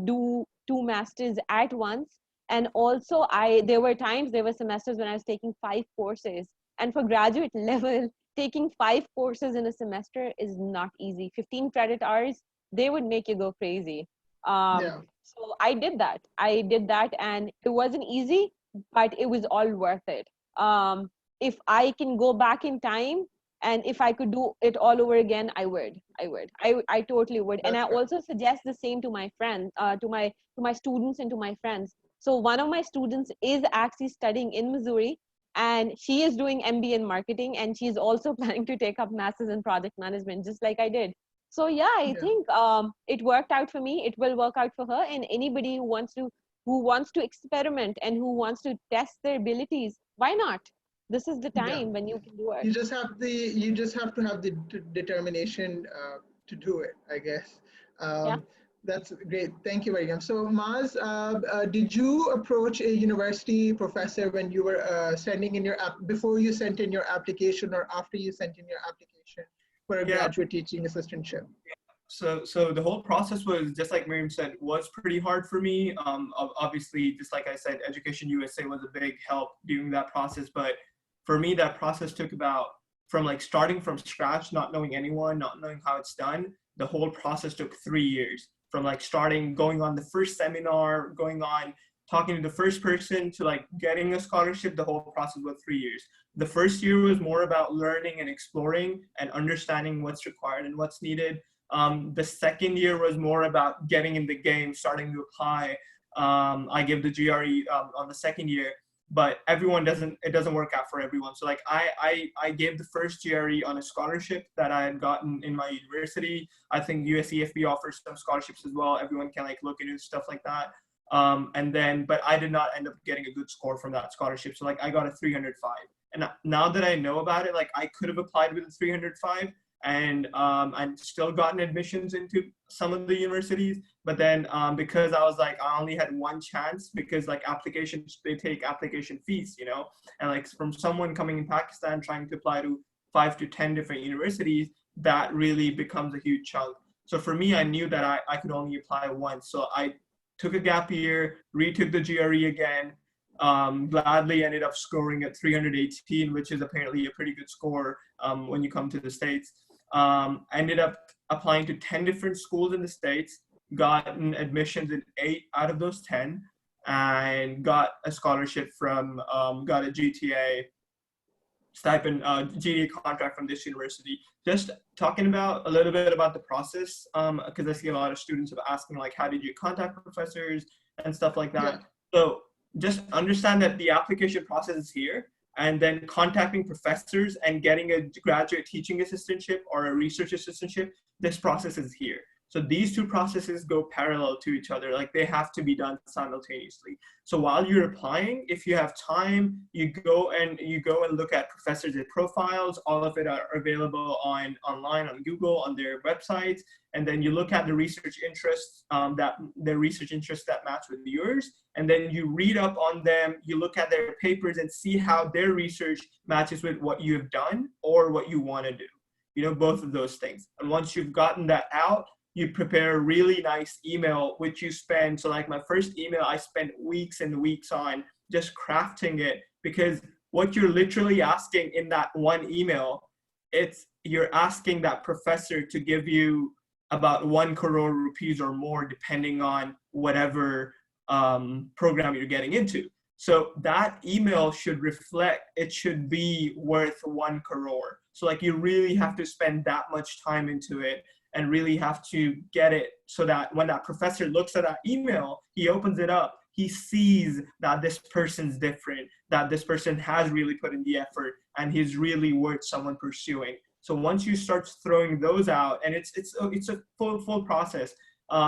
do 2 masters at once. And also there were semesters when I was taking 5 courses. And for graduate level, taking 5 courses in a semester is not easy. 15 credit hours, they would make you go crazy. Yeah. So I did that. And it wasn't easy, but it was all worth it. If I can go back in time, and if I could do it all over again, I totally would. And I That's right. also suggest the same to my friends, to my students and to my friends. So one of my students is actually studying in Missouri, and she is doing MBA in marketing, and she's also planning to take up masters in project management, just like I did. So yeah, I Yeah. think it worked out for me. It will work out for her, and anybody who wants to experiment and who wants to test their abilities, why not? This is the Yeah. time when you can do it. You just have to have the determination to do it, I guess. Yeah. That's great. Thank you, Maryam. So, Maaz, did you approach a university professor when you were sending in your before you sent in your application or after you sent in your application for a Yeah. graduate teaching assistantship? So the whole process was, just like Miriam said, was pretty hard for me. Obviously, just like I said, Education USA was a big help during that process. But for me, that process took about, from like starting from scratch, not knowing anyone, not knowing how it's done. The whole process took 3 years, from like starting, going on the first seminar, going on talking to the first person, to like getting a scholarship. The whole process was 3 years. The first year was more about learning and exploring and understanding what's required and what's needed. The second year was more about getting in the game, starting to apply. I gave the GRE on the second year, but it doesn't work out for everyone. So like I gave the first GRE on a scholarship that I had gotten in my university. I think USEFB offers some scholarships as well. Everyone can like look into stuff like that. But I did not end up getting a good score from that scholarship. So like I got a 305. And now that I know about it, like I could have applied with a 305 and still gotten admissions into some of the universities. But then because I was like, I only had one chance, because like applications, they take application fees, and like from someone coming in Pakistan trying to apply to 5 to 10 different universities, that really becomes a huge chunk. So for me, I knew that I could only apply once. So I took a gap year, retook the GRE again, gladly ended up scoring at 318, which is apparently a pretty good score when you come to the States. Ended up applying to 10 different schools in the States, gotten admissions in 8 out of those 10, and got a scholarship from, got a GTA stipend, GTA contract from this university. Just talking about a little bit about the process, because I see a lot of students are asking like, how did you contact professors and stuff like that. Yeah. So just understand that the application process is here, and then contacting professors and getting a graduate teaching assistantship or a research assistantship, this process is here. So these two processes go parallel to each other, like they have to be done simultaneously. So while you're applying, if you have time, you go and look at professors' profiles. All of it are available online on Google, on their websites. And then you look at the research interests, that match with yours. And then you read up on them, you look at their papers and see how their research matches with what you have done or what you want to do. Both of those things. And once you've gotten that out, you prepare a really nice email, which you spend. So like my first email, I spent weeks and weeks on just crafting it, because what you're literally asking in that one email, you're asking that professor to give you about 1 crore rupees or more, depending on whatever program you're getting into. So that email should be worth 1 crore. So like you really have to spend that much time into it, and really have to get it so that when that professor looks at that email, he opens it up, he sees that this person's different, that this person has really put in the effort, and he's really worth someone pursuing. So once you start throwing those out, and it's a full process.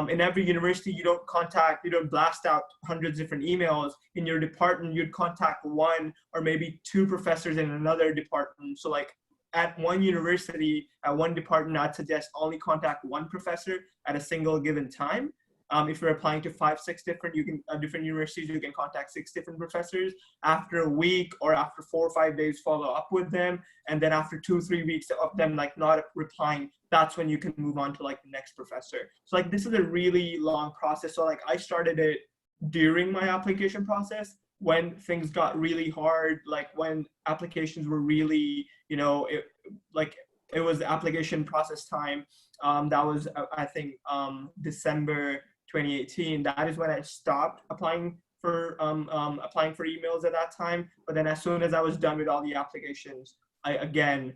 In every university, you don't blast out hundreds of different emails. In your department, you'd contact 1 or maybe 2 professors in another department. So like at one university, at one department, I'd suggest only contact 1 professor at a single given time. If you're applying to 5-6 different different universities, you can contact 6 different professors. After a week or after 4 or 5 days, follow up with them, and then after 2-3 weeks of them like not replying, that's when you can move on to like the next professor. So like this is a really long process. So like I started it during my application process when things got really hard, like when applications were really, it was the application process time. That was I think December 2018. That is when I stopped applying for emails at that time. But then as soon as I was done with all the applications, I again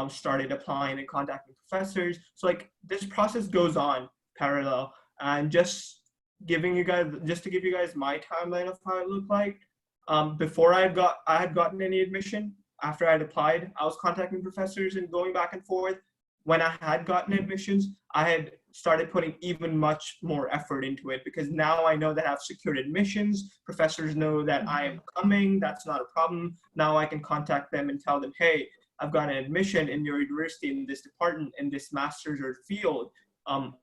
started applying and contacting professors. So like this process goes on parallel. And just to give you guys my timeline of how it looked like. Before I had gotten any admission, after I'd applied, I was contacting professors and going back and forth. When I had gotten admissions, I had started putting even much more effort into it, because now I know that I've secured admissions. Professors know that I am coming. That's not a problem. Now I can contact them and tell them, hey, I've got an admission in your university in this department, in this master's or field.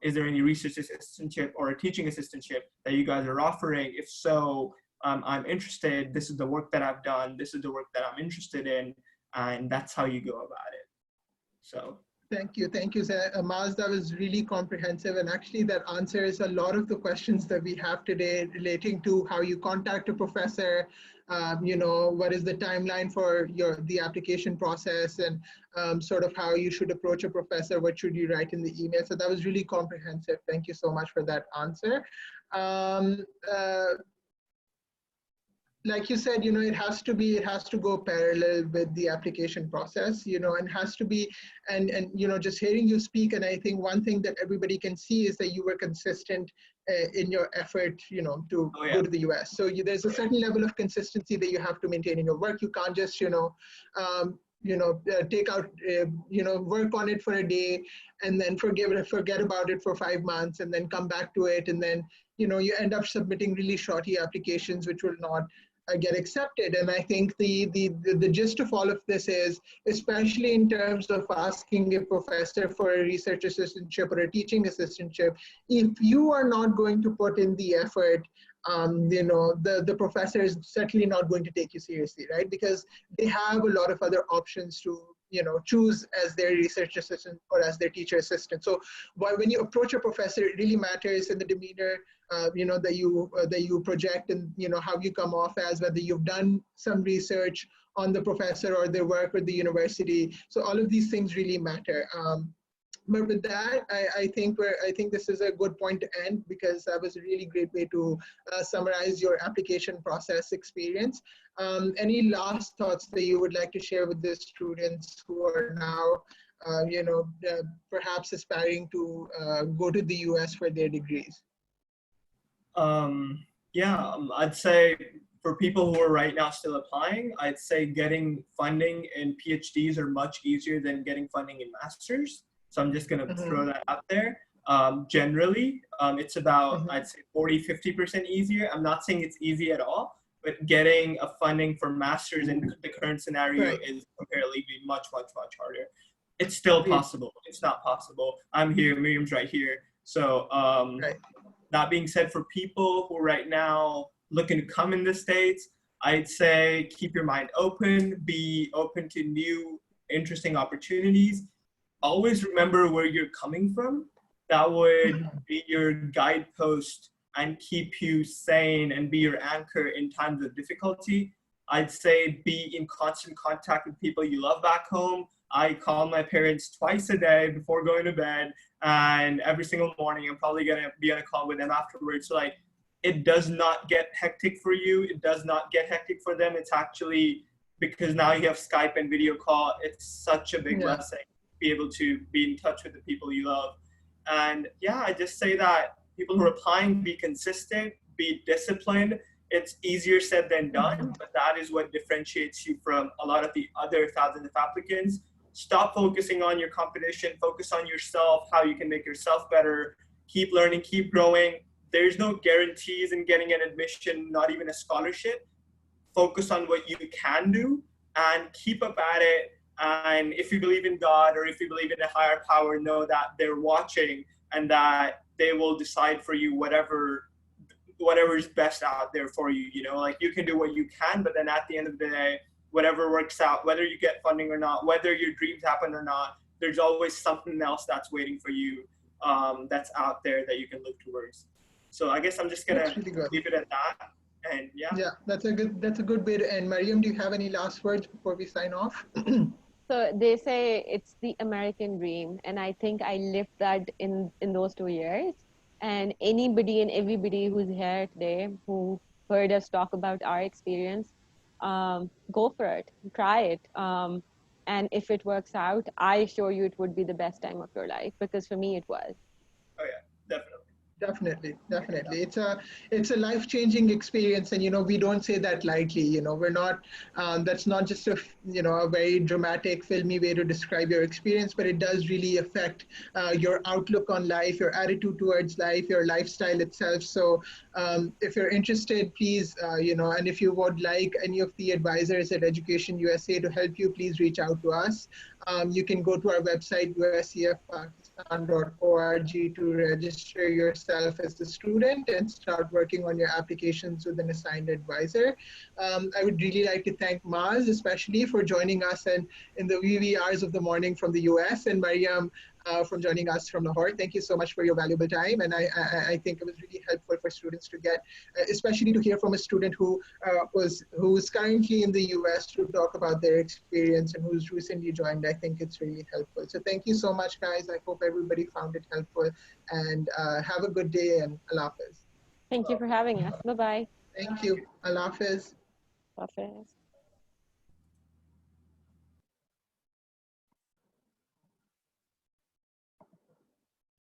Is there any research assistantship or a teaching assistantship that you guys are offering? If so, I'm interested. This is the work that I've done. This is the work that I'm interested in. And that's how you go about it. So. Thank you, Maaz. That was really comprehensive, and actually that answers a lot of the questions that we have today relating to how you contact a professor, what is the timeline for the application process, and sort of how you should approach a professor, what should you write in the email. So that was really comprehensive. Thank you so much for that answer. Like you said, it has to go parallel with the application process, and has to be, and just hearing you speak, and I think one thing that everybody can see is that you were consistent in your effort, to go to the US. So there's a certain level of consistency that you have to maintain in your work. You can't just, take out, work on it for a day and then forget about it for 5 months and then come back to it. And then, you end up submitting really shoddy applications, which will not get accepted. And I think the gist of all of this is, especially in terms of asking a professor for a research assistantship or a teaching assistantship, if you are not going to put in the effort, the professor is certainly not going to take you seriously, right? Because they have a lot of other options to choose as their research assistant or as their teacher assistant. So when you approach a professor, it really matters in the demeanor, that you project, and how you come off as, whether you've done some research on the professor or their work with the university. So all of these things really matter. But with that, I think this is a good point to end, because that was a really great way to summarize your application process experience. Any last thoughts that you would like to share with the students who are now, perhaps aspiring to go to the US for their degrees? I'd say for people who are right now still applying, I'd say getting funding in PhDs are much easier than getting funding in masters. So I'm just going to throw that out there. Generally, it's about, I'd say 40-50% easier. I'm not saying it's easy at all, but getting a funding for masters in the current scenario is comparatively much, much, much harder. It's still possible. It's not possible. I'm here, Maryam's right here. So that being said, for people who are right now looking to come in the States, I'd say keep your mind open, be open to new, interesting opportunities. Always remember where you're coming from. That would be your guidepost and keep you sane and be your anchor in times of difficulty. I'd say be in constant contact with people you love back home. I call my parents twice a day before going to bed, and every single morning I'm probably gonna be on a call with them afterwards. So like, it does not get hectic for you. It does not get hectic for them. It's actually, because now you have Skype and video call, it's such a big blessing to be able to be in touch with the people you love. And I just say that people who are applying, be consistent, be disciplined. It's easier said than done, but that is what differentiates you from a lot of the other thousands of applicants. Stop focusing on your competition, focus on yourself, how you can make yourself better, keep learning, keep growing. There's no guarantees in getting an admission, not even a scholarship. Focus on what you can do and keep up at it. And if you believe in God or if you believe in a higher power, know that they're watching and that they will decide for you whatever is best out there for you. You know, like you can do what you can, but then at the end of the day, whatever works out, whether you get funding or not, whether your dreams happen or not, there's always something else that's waiting for you, that's out there that you can look towards. So I guess I'm just gonna Really good. leave it at that. And yeah. Yeah, that's a good way to end. Maryam, do you have any last words before we sign off? So they say it's the American dream, and I think I lived that in those 2 years. And anybody and everybody who's here today who heard us talk about our experience, go for it, try it. And if it works out, I assure you it would be the best time of your life, because for me it was. Oh yeah, definitely. Definitely. It's a life-changing experience, and we don't say that lightly. We're not. That's not just a very dramatic, filmy way to describe your experience, but it does really affect your outlook on life, your attitude towards life, your lifestyle itself. So, if you're interested, please, and if you would like any of the advisors at Education USA to help you, please reach out to us. You can go to our website, uscfpakistan.org, to register yourself as a student and start working on your applications with an assigned advisor. I would really like to thank Maaz, especially for joining us and in the wee hours of the morning from the US, and Maryam from joining us from Lahore. Thank you so much for your valuable time. And I think it was really helpful for students to get, especially to hear from a student who's currently in the US, to talk about their experience and who's recently joined. I think it's really helpful. So thank you so much, guys. I hope everybody found it helpful, and have a good day, and Allah Hafiz. Thank you for having us. Bye-bye. Thank you. Allah Hafiz. Hafiz.